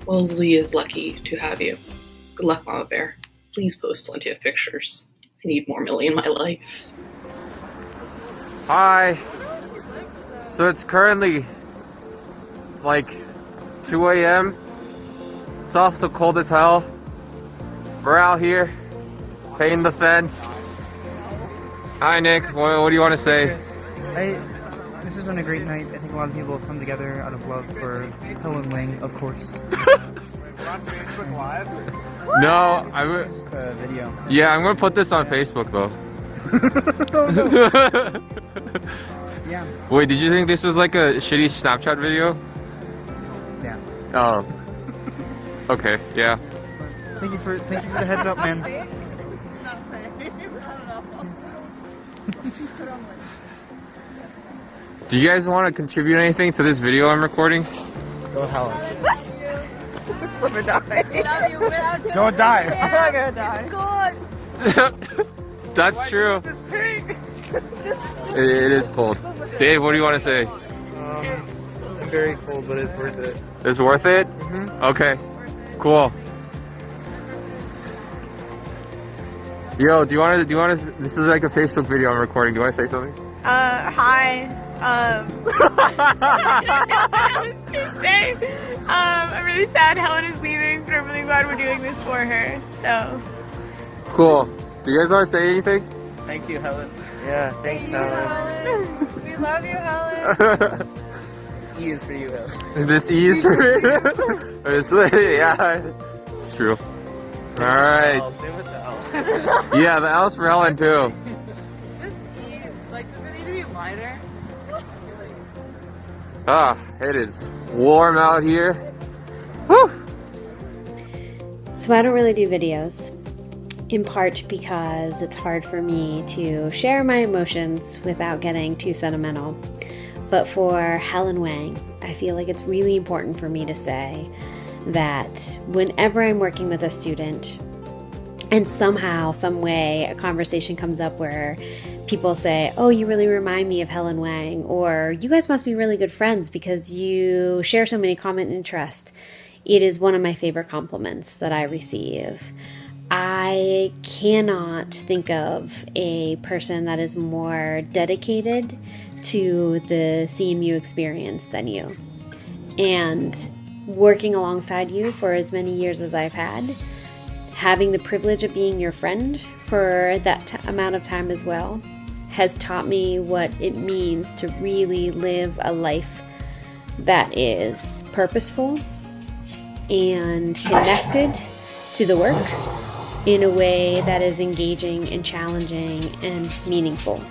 Wellesley is lucky to have you. Good luck, Mama Bear. Please post plenty of pictures. I need more Millie in my life. Hi. So it's currently like 2 a.m. It's also cold as hell. We're out here painting the fence. Hi Nick, what do you want to say? This has been a great night. I think a lot of people have come together out of love for Helen Wang, of course. No, I would. Video. Yeah, I'm gonna put this on Facebook though. Yeah. Wait, did you think this was like a shitty Snapchat video? Yeah. Oh. Okay. Yeah. Thank you for the heads up, man. Do you guys want to contribute anything to this video I'm recording? Go Helen. Don't die. Don't die. I'm not gonna die. God. That's true. It is cold. Dave, what do you want to say? Very cold, but it's worth it. It's worth it? Mm-hmm. Okay. Cool. Yo, do you want to, this is like a Facebook video I'm recording. Do you want to say something? Hi. I'm really sad Helen is leaving, but I'm really glad we're doing this for her, so. Cool. Do you guys want to say anything? Thank you, Helen. Yeah, thanks, Helen. We love you, Helen. E is for you, Helen. This E is for me? Yeah, true. Alright. Yeah, the L's for Helen too. Like, does it need to be lighter? Ah, it is warm out here. Whew. So I don't really do videos, in part because it's hard for me to share my emotions without getting too sentimental. But for Helen Wang, I feel like it's really important for me to say that whenever I'm working with a student, and somehow, some way, a conversation comes up where people say, oh, you really remind me of Helen Wang, or you guys must be really good friends because you share so many common interests. It is one of my favorite compliments that I receive. I cannot think of a person that is more dedicated to the CMU experience than you. And working alongside you for as many years as I've had, having the privilege of being your friend for that amount of time as well, has taught me what it means to really live a life that is purposeful and connected to the work in a way that is engaging and challenging and meaningful.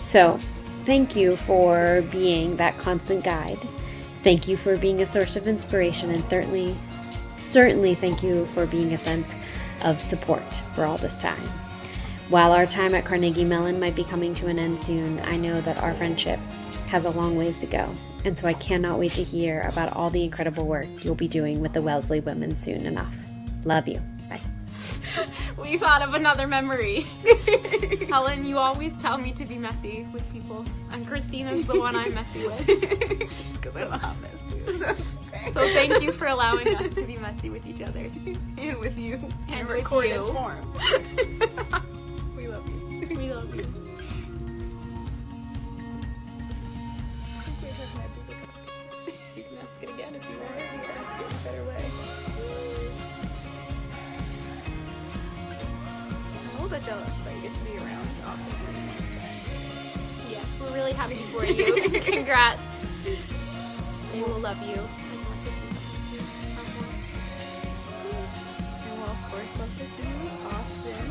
So, thank you for being that constant guide. Thank you for being a source of inspiration, and certainly thank you for being a sense of support for all this time. While our time at Carnegie Mellon might be coming to an end soon, I know that our friendship has a long ways to go, and so I cannot wait to hear about all the incredible work you'll be doing with the Wellesley women soon enough. Love you. Bye. We thought of another memory. Helen, you always tell me to be messy with people, and Christina's the one I'm messy with. It's because I'm a hot mess too. So, okay. So thank you for allowing us to be messy with each other. And with you. And with recorded you. form. We love you. We love you. You can ask it again if you want. You can ask it in a better way. I'm a little bit jealous that you get to be around awesome women. Yes, we're really happy for you. Congrats. They will love you as much as we love you. And we'll, of course, love to see you in Austin.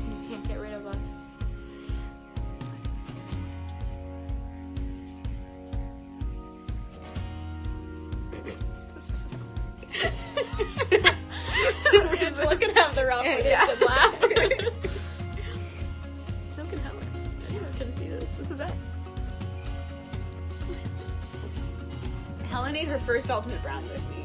You can't get rid of us. We're just looking at the wrong way to laugh. This is it. Helen ate her first ultimate brownie with me.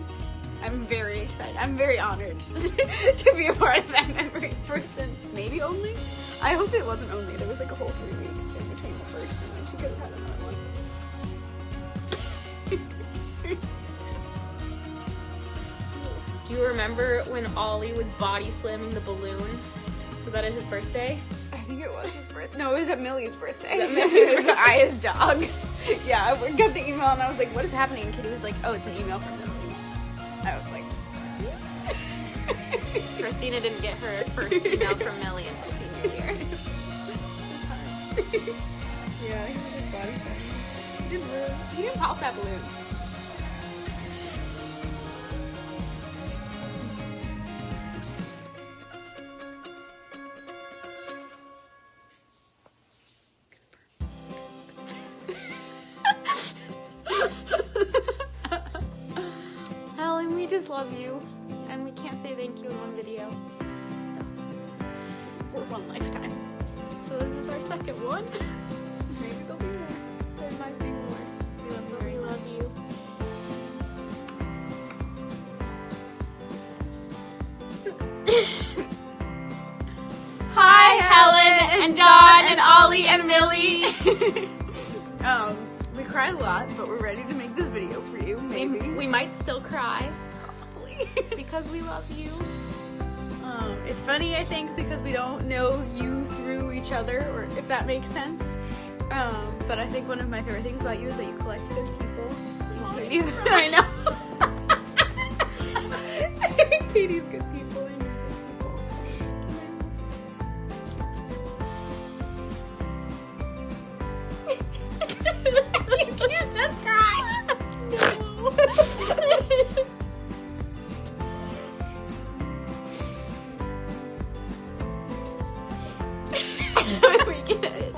I'm very excited. I'm very honored to be a part of that memory. First and maybe only. I hope it wasn't only. There was like a whole 3 weeks in between the first, and then she could have had another one. Do you remember when Ollie was body slamming the balloon? Was that at his birthday? I think it was his birthday. No, it was at Millie's birthday. Was that Millie's birthday? Aya's dog. Yeah, I got the email and I was like, what is happening? And Kitty was like, oh, it's an email from Millie. I was like... Christina didn't get her first email from Millie until senior year. Yeah, he was like body slamming. He didn't pop that balloon. Helen, we just love you, and we can't say thank you in one video. So, for one lifetime. So this is our second one. Maybe there'll be more. There might be more. We love you. Hi, Helen and Dawn and Ollie and Millie. We cried a lot, but we're ready to make this video for you. Maybe we might still cry, probably, because we love you. It's funny, I think, because we don't know you through each other, or if that makes sense. But I think one of my favorite things about you is that you collect good people. Katie's, I know. Katie's good people and you're good people. You can't just cry. No. We can edit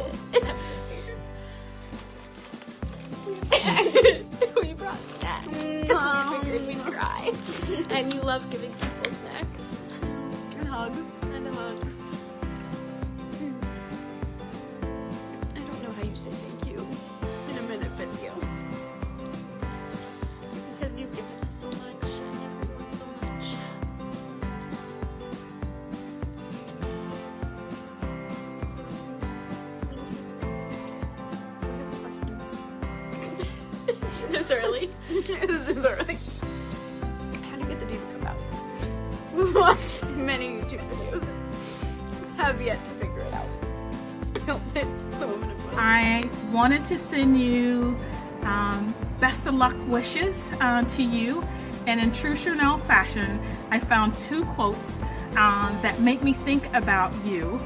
it. We brought snacks. We figured we'd cry. And you love giving people snacks. And hugs. And hugs. I don't know how you say thank you in a minute video. Because you've given us so much and everyone so much. This early? This is early. How do you get the deep cup out? Watched many YouTube videos. Have yet to figure it out. The woman of I wanted to send you best of luck wishes to you, and in true Chanel fashion, I found 2 quotes that make me think about you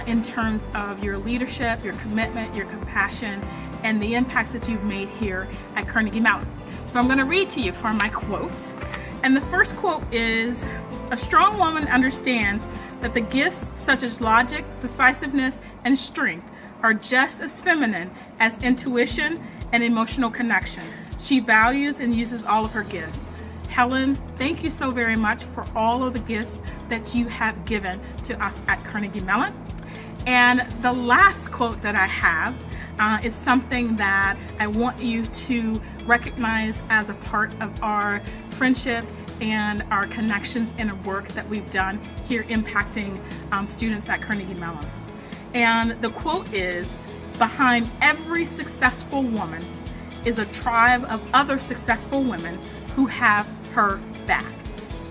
in terms of your leadership, your commitment, your compassion, and the impacts that you've made here at Carnegie Mellon. So I'm going to read to you from my quotes. And the first quote is, "A strong woman understands that the gifts such as logic, decisiveness, and strength are just as feminine as intuition and emotional connection. She values and uses all of her gifts." Helen, thank you so very much for all of the gifts that you have given to us at Carnegie Mellon. And the last quote that I have is something that I want you to recognize as a part of our friendship and our connections in the work that we've done here impacting students at Carnegie Mellon. And the quote is, "Behind every successful woman is a tribe of other successful women who have her back."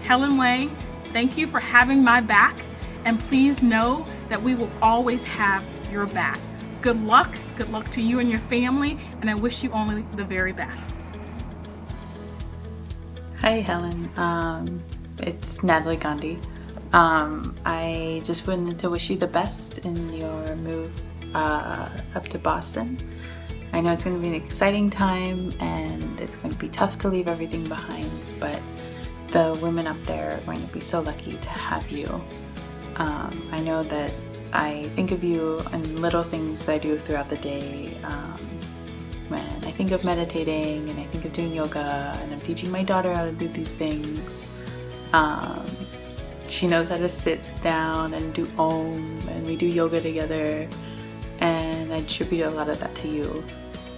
Helen Wang, thank you for having my back, and please know that we will always have your back. Good luck to you and your family, and I wish you only the very best. Hi Helen, it's Natalie Gandhi. I just wanted to wish you the best in your move up to Boston. I know it's going to be an exciting time and it's going to be tough to leave everything behind, but the women up there are going to be so lucky to have you. I know that I think of you in little things that I do throughout the day. When I think of meditating and I think of doing yoga and I'm teaching my daughter how to do these things. She knows how to sit down and do Om, and we do yoga together. And I attribute a lot of that to you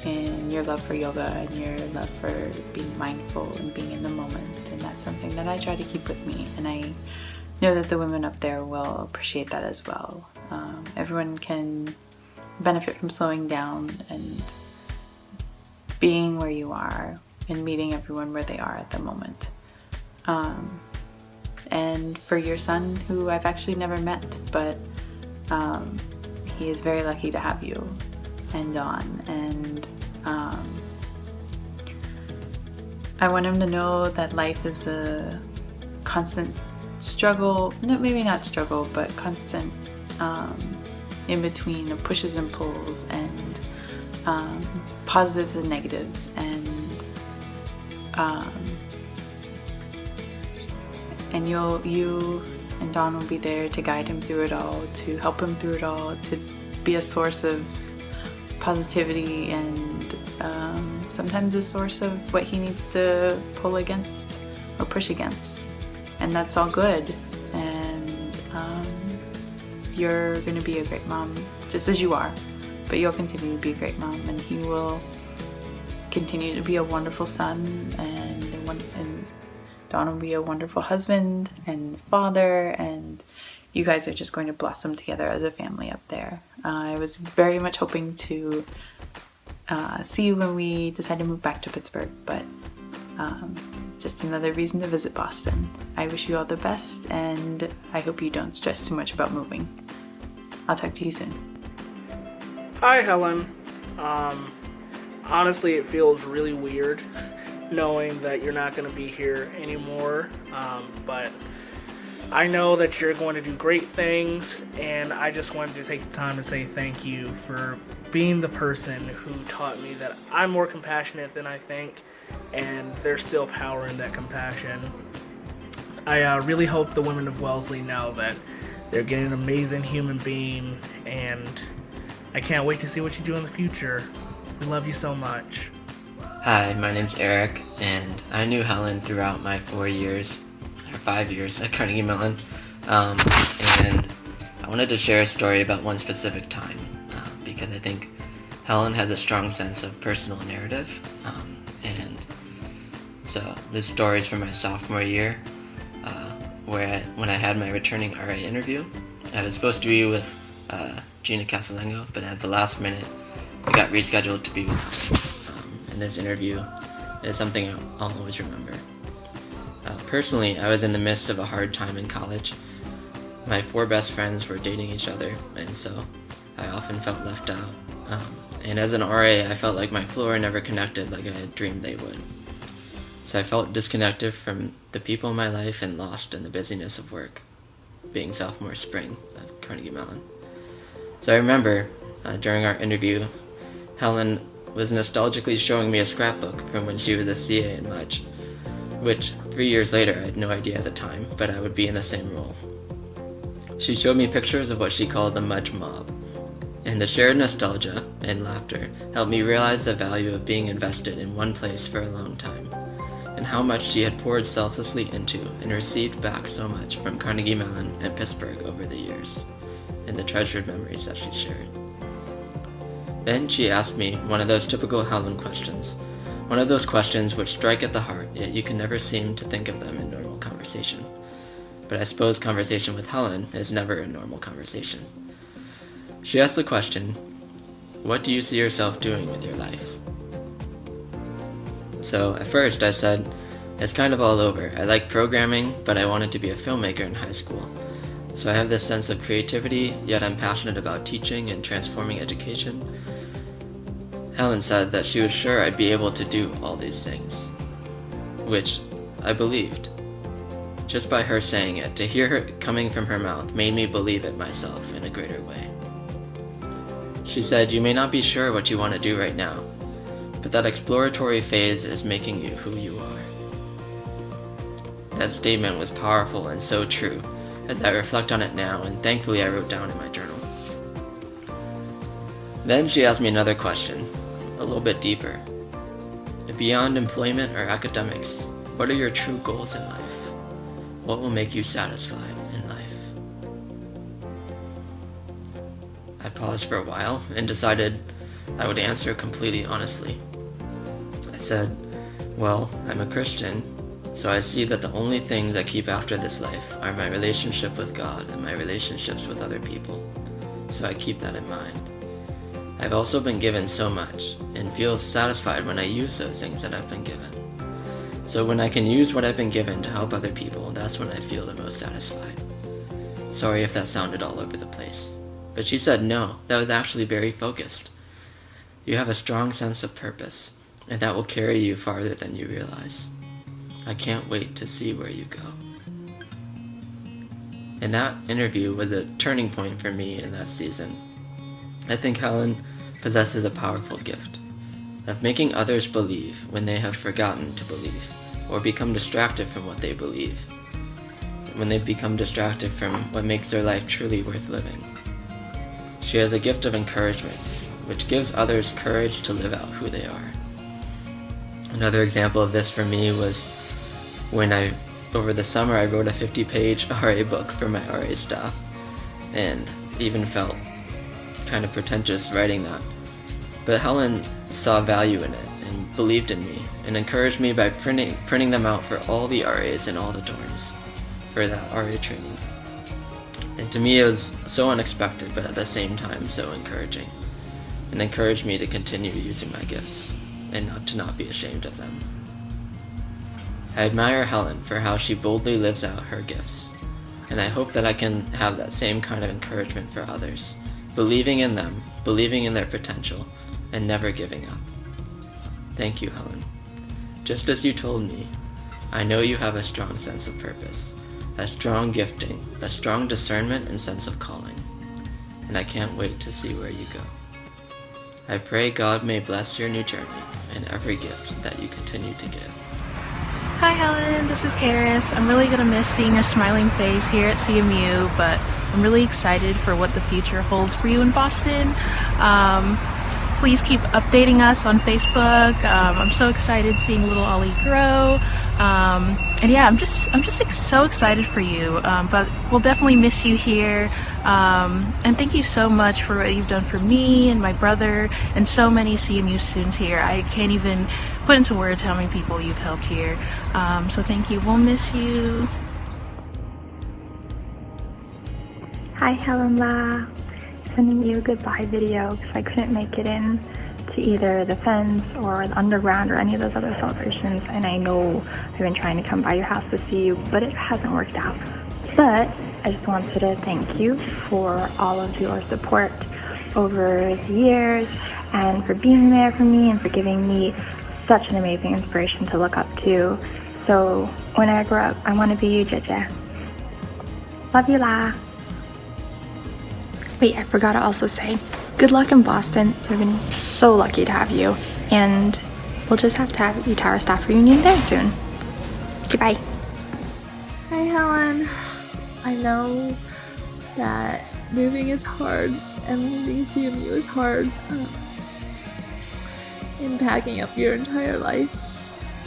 and your love for yoga and your love for being mindful and being in the moment. And that's something that I try to keep with me. And I know that the women up there will appreciate that as well. Everyone can benefit from slowing down and being where you are and meeting everyone where they are at the moment. And for your son, who I've actually never met, but he is very lucky to have you and Dawn. And I want him to know that life is a constant struggle, no, maybe not struggle, but constant in between of pushes and pulls and positives and negatives, and you and Dawn will be there to guide him through it all, to help him through it all, to be a source of positivity and sometimes a source of what he needs to pull against or push against. And that's all good. And you're going to be a great mom, just as you are, but you'll continue to be a great mom, and he will continue to be a wonderful son, and Dawn will be a wonderful husband and father, and you guys are just going to blossom together as a family up there. I was very much hoping to see you when we decide to move back to Pittsburgh, but just another reason to visit Boston. I wish you all the best, and I hope you don't stress too much about moving. I'll talk to you soon. Hi, Helen. Honestly, it feels really weird knowing that you're not going to be here anymore, but I know that you're going to do great things, and I just wanted to take the time to say thank you for being the person who taught me that I'm more compassionate than I think, and there's still power in that compassion. I really hope the women of Wellesley know that they're getting an amazing human being, and I can't wait to see what you do in the future. We love you so much. Hi, my name's Eric, and I knew Helen throughout my 5 years at Carnegie Mellon, and I wanted to share a story about one specific time, because I think Helen has a strong sense of personal narrative, and so this story is from my sophomore year, when I had my returning RA interview. I was supposed to be with Gina Casalengo, but at the last minute, it got rescheduled to be with Helen. And this interview is something I'll always remember. Personally, I was in the midst of a hard time in college. My 4 best friends were dating each other, and so I often felt left out. And as an RA, I felt like my floor never connected like I had dreamed they would. So I felt disconnected from the people in my life and lost in the busyness of work, being sophomore spring at Carnegie Mellon. So I remember, during our interview, Helen was nostalgically showing me a scrapbook from when she was a CA in Mudge, which 3 years later I had no idea at the time, but I would be in the same role. She showed me pictures of what she called the Mudge Mob, and the shared nostalgia and laughter helped me realize the value of being invested in one place for a long time, and how much she had poured selflessly into and received back so much from Carnegie Mellon and Pittsburgh over the years, and the treasured memories that she shared. Then she asked me one of those typical Helen questions, one of those questions which strike at the heart, yet you can never seem to think of them in normal conversation. But I suppose conversation with Helen is never a normal conversation. She asked the question, what do you see yourself doing with your life? So at first I said, it's kind of all over. I like programming, but I wanted to be a filmmaker in high school. So I have this sense of creativity, yet I'm passionate about teaching and transforming education. Helen said that she was sure I'd be able to do all these things, which I believed. Just by her saying it, to hear her coming from her mouth made me believe it myself in a greater way. She said, you may not be sure what you want to do right now, but that exploratory phase is making you who you are. That statement was powerful and so true, as I reflect on it now, and thankfully I wrote down in my journal. Then she asked me another question, a little bit deeper. Beyond employment or academics, what are your true goals in life? What will make you satisfied in life? I paused for a while and decided I would answer completely honestly. I said, well, I'm a Christian, so I see that the only things I keep after this life are my relationship with God and my relationships with other people. So I keep that in mind. I've also been given so much and feel satisfied when I use those things that I've been given. So when I can use what I've been given to help other people, that's when I feel the most satisfied. Sorry if that sounded all over the place. But she said no, that was actually very focused. You have a strong sense of purpose, and that will carry you farther than you realize. I can't wait to see where you go. And that interview was a turning point for me in that season. I think Helen possesses a powerful gift of making others believe when they have forgotten to believe, or become distracted from what they believe, when they've become distracted from what makes their life truly worth living. She has a gift of encouragement, which gives others courage to live out who they are. Another example of this for me was when over the summer I wrote a 50-page RA book for my RA staff, and even felt kind of pretentious writing that. But Helen saw value in it and believed in me and encouraged me by printing them out for all the RAs in all the dorms for that RA training. And to me it was so unexpected, but at the same time so encouraging, and encouraged me to continue using my gifts and to not be ashamed of them. I admire Helen for how she boldly lives out her gifts, and I hope that I can have that same kind of encouragement for others, believing in them, believing in their potential, and never giving up. Thank you, Helen. Just as you told me, I know you have a strong sense of purpose, a strong gifting, a strong discernment and sense of calling, and I can't wait to see where you go. I pray God may bless your new journey and every gift that you continue to give. Hi Helen, this is Karis. I'm really going to miss seeing your smiling face here at CMU, but I'm really excited for what the future holds for you in Boston. Please keep updating us on Facebook. I'm so excited seeing little Ollie grow. And yeah, I'm just so excited for you. But we'll definitely miss you here. And thank you so much for what you've done for me and my brother and so many CMU students here. I can't even put into words how many people you've helped here. So thank you. We'll miss you. Hi Helen La, sending you a goodbye video because I couldn't make it in to either the Fens or the Underground or any of those other celebrations, and I know I've been trying to come by your house to see you, but it hasn't worked out. But I just wanted to thank you for all of your support over the years and for being there for me and for giving me such an amazing inspiration to look up to. So when I grow up, I want to be you, Jeje. Love you, La. Wait, I forgot to also say, good luck in Boston. We've been so lucky to have you, and we'll just have to have a Tower staff reunion there soon. Goodbye. Hi Helen. I know that moving is hard and leaving CMU is hard. And packing up your entire life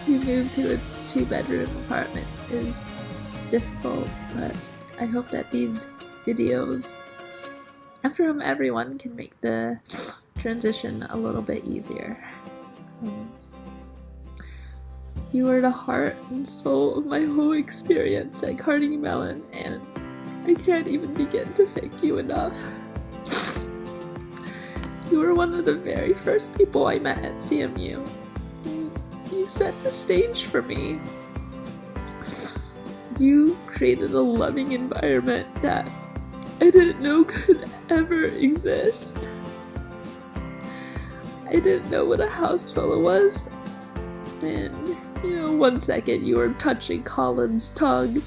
to move to a 2-bedroom apartment is difficult, but I hope that these videos from everyone can make the transition a little bit easier. You are the heart and soul of my whole experience at Carnegie Mellon, and I can't even begin to thank you enough. You were one of the very first people I met at CMU. You set the stage for me. You created a loving environment that I didn't know could ever exist. I didn't know what a house fella was, and 1 second you were touching Colin's tongue,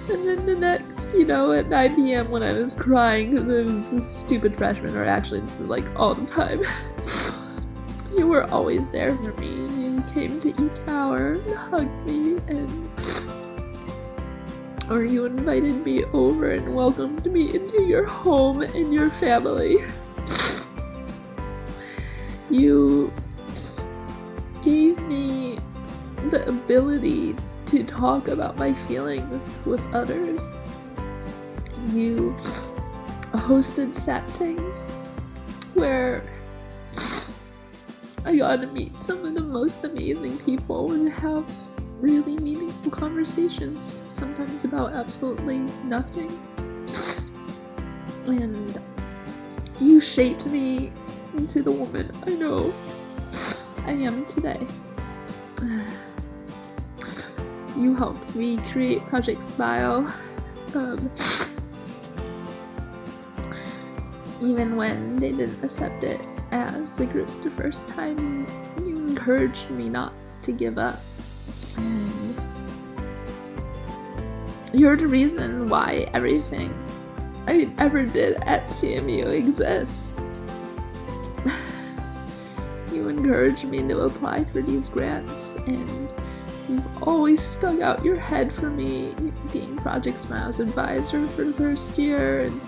and then the next, at 9 p.m. when I was crying because I was a stupid freshman, or actually this is like all the time, you were always there for me. You came to E-Tower and hugged me, or you invited me over and welcomed me into your home and your family. You gave me the ability to talk about my feelings with others. You hosted satsangs where I got to meet some of the most amazing people and have really meaningful conversations, sometimes about absolutely nothing. And you shaped me into the woman I know I am today. You helped me create Project Smile. Even when they didn't accept it as a group the first time, you encouraged me not to give up. And you're the reason why everything I ever did at CMU exists. You encouraged me to apply for these grants, and you've always stuck out your head for me, being Project Smile's advisor for the first year, and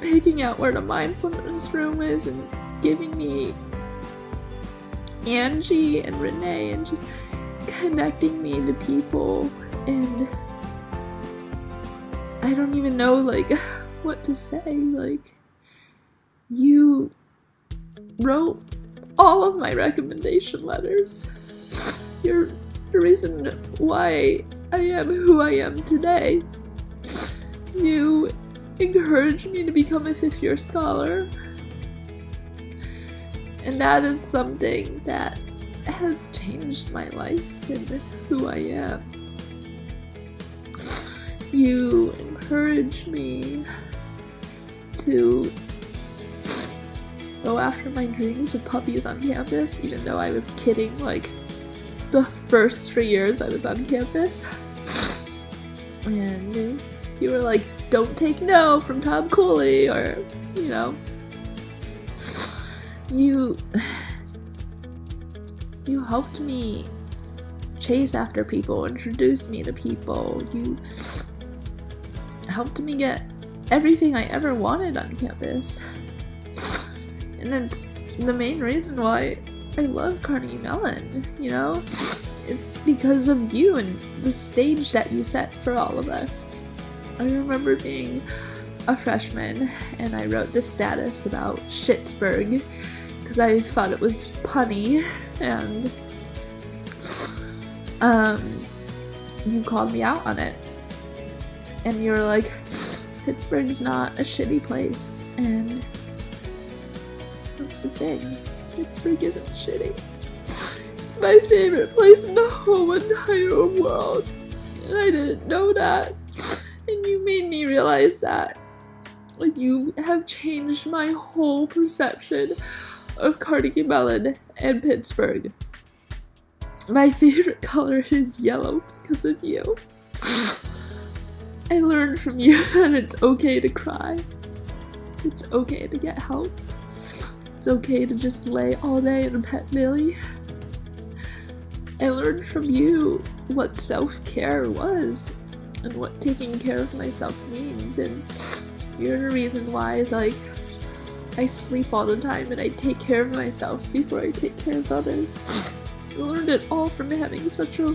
picking out where the mindfulness room is, and giving me Angie and Renee, and just connecting me to people. And I don't even know, like, what to say. Like, you wrote all of my recommendation letters. You're the reason why I am who I am today. You encouraged me to become a 5th year scholar, and that is something that has changed my life and who I am. You encouraged me to go after my dreams of puppies on campus, even though I was kidding like the first 3 years I was on campus. And you were like, don't take no from Tom Cooley, or, you know. You helped me chase after people, introduce me to people. You helped me get everything I ever wanted on campus. And it's the main reason why I love Carnegie Mellon, you know? It's because of you and the stage that you set for all of us. I remember being a freshman and I wrote this status about Schittsburg because I thought it was punny, and you called me out on it. And you were like, Pittsburgh's not a shitty place, and that's the thing. Pittsburgh isn't shitty. It's my favorite place in the whole entire world. And I didn't know that. And you made me realize that. You have changed my whole perception of Carnegie Mellon and Pittsburgh. My favorite color is yellow because of you. I learned from you that it's okay to cry. It's okay to get help. It's okay to just lay all day in a pet Billy. I learned from you what self-care was and what taking care of myself means, and you're the reason why, like, I sleep all the time and I take care of myself before I take care of others. I learned it all from having such a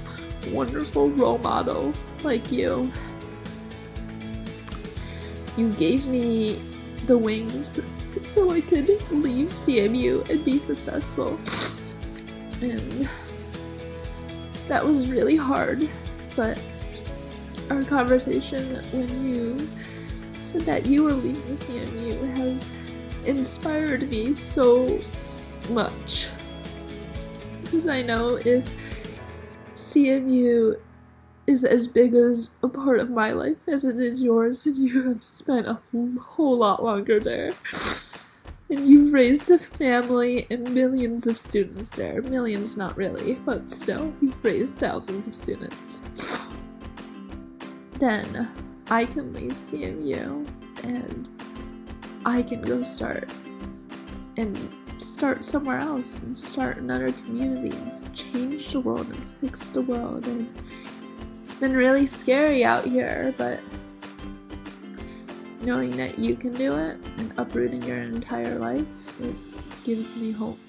wonderful role model like you. You gave me the wings so I could leave CMU and be successful. And that was really hard, but our conversation when you said that you were leaving CMU has inspired me so much. Because I know if CMU is as big as a part of my life as it is yours, and you have spent a whole lot longer there. And you've raised a family and millions of students there. Millions, not really, but still, you've raised thousands of students. Then I can leave CMU and I can go start somewhere else and start another community and change the world and fix the world. And it's been really scary out here, but knowing that you can do it and uprooting your entire life, it gives me hope.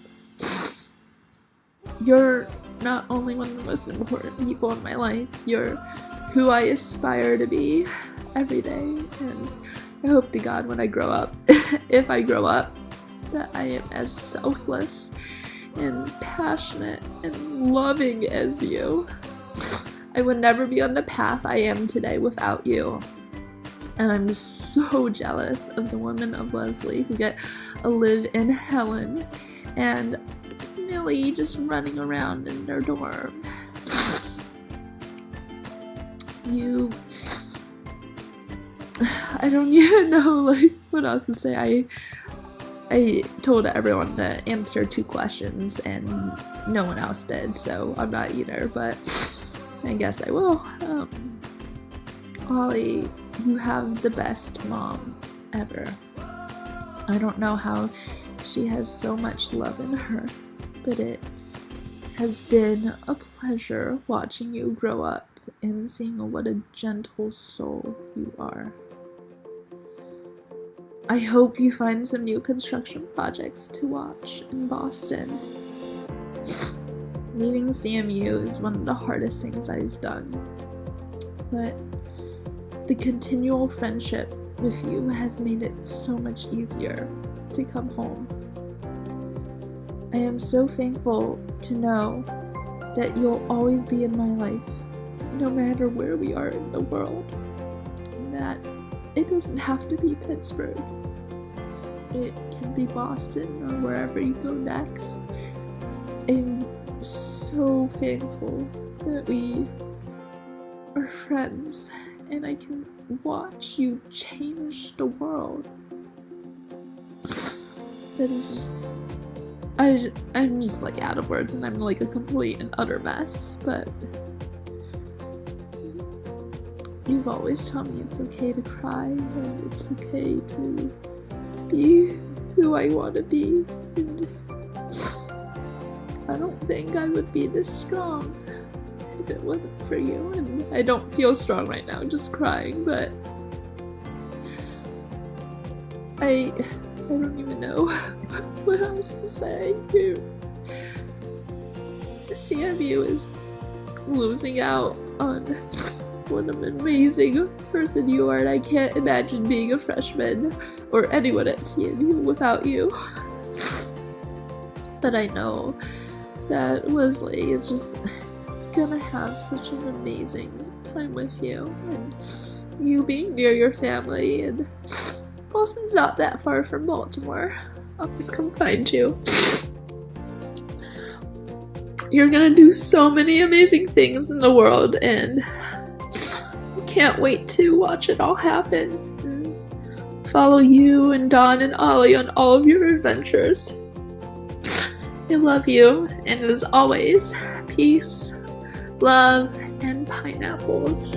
You're not only one of the most important people in my life, you're who I aspire to be every day, and I hope to God when I grow up, if I grow up, that I am as selfless and passionate and loving as you. I would never be on the path I am today without you. And I'm so jealous of the women of Leslie who get to live in Helen and Millie just running around in their dorm. I don't even know like what else to say. I told everyone to answer 2 questions and no one else did, so I'm not either, but I guess I will. Ollie, you have the best mom ever. I don't know how she has so much love in her, but it has been a pleasure watching you grow up and seeing what a gentle soul you are. I hope you find some new construction projects to watch in Boston. Leaving CMU is one of the hardest things I've done, but the continual friendship with you has made it so much easier to come home. I am so thankful to know that you'll always be in my life, no matter where we are in the world, and that it doesn't have to be Pittsburgh. It can be Boston or wherever you go next. I'm so thankful that we are friends and I can watch you change the world. That is just... I'm just like out of words and I'm like a complete and utter mess, but you've always taught me it's okay to cry and it's okay to be who I want to be, and I don't think I would be this strong if it wasn't for you. And I don't feel strong right now, just crying, but I don't even know what else to say. CMU is losing out on what an amazing person you are, and I can't imagine being a freshman or anyone at CMU without you. But I know that Leslie is just gonna have such an amazing time with you, and you being near your family, and Boston's not that far from Baltimore. I'll just come find you. You're gonna do so many amazing things in the world, and I can't wait to watch it all happen and follow you and Dawn and Ollie on all of your adventures. I love you, and as always, peace, love, and pineapples.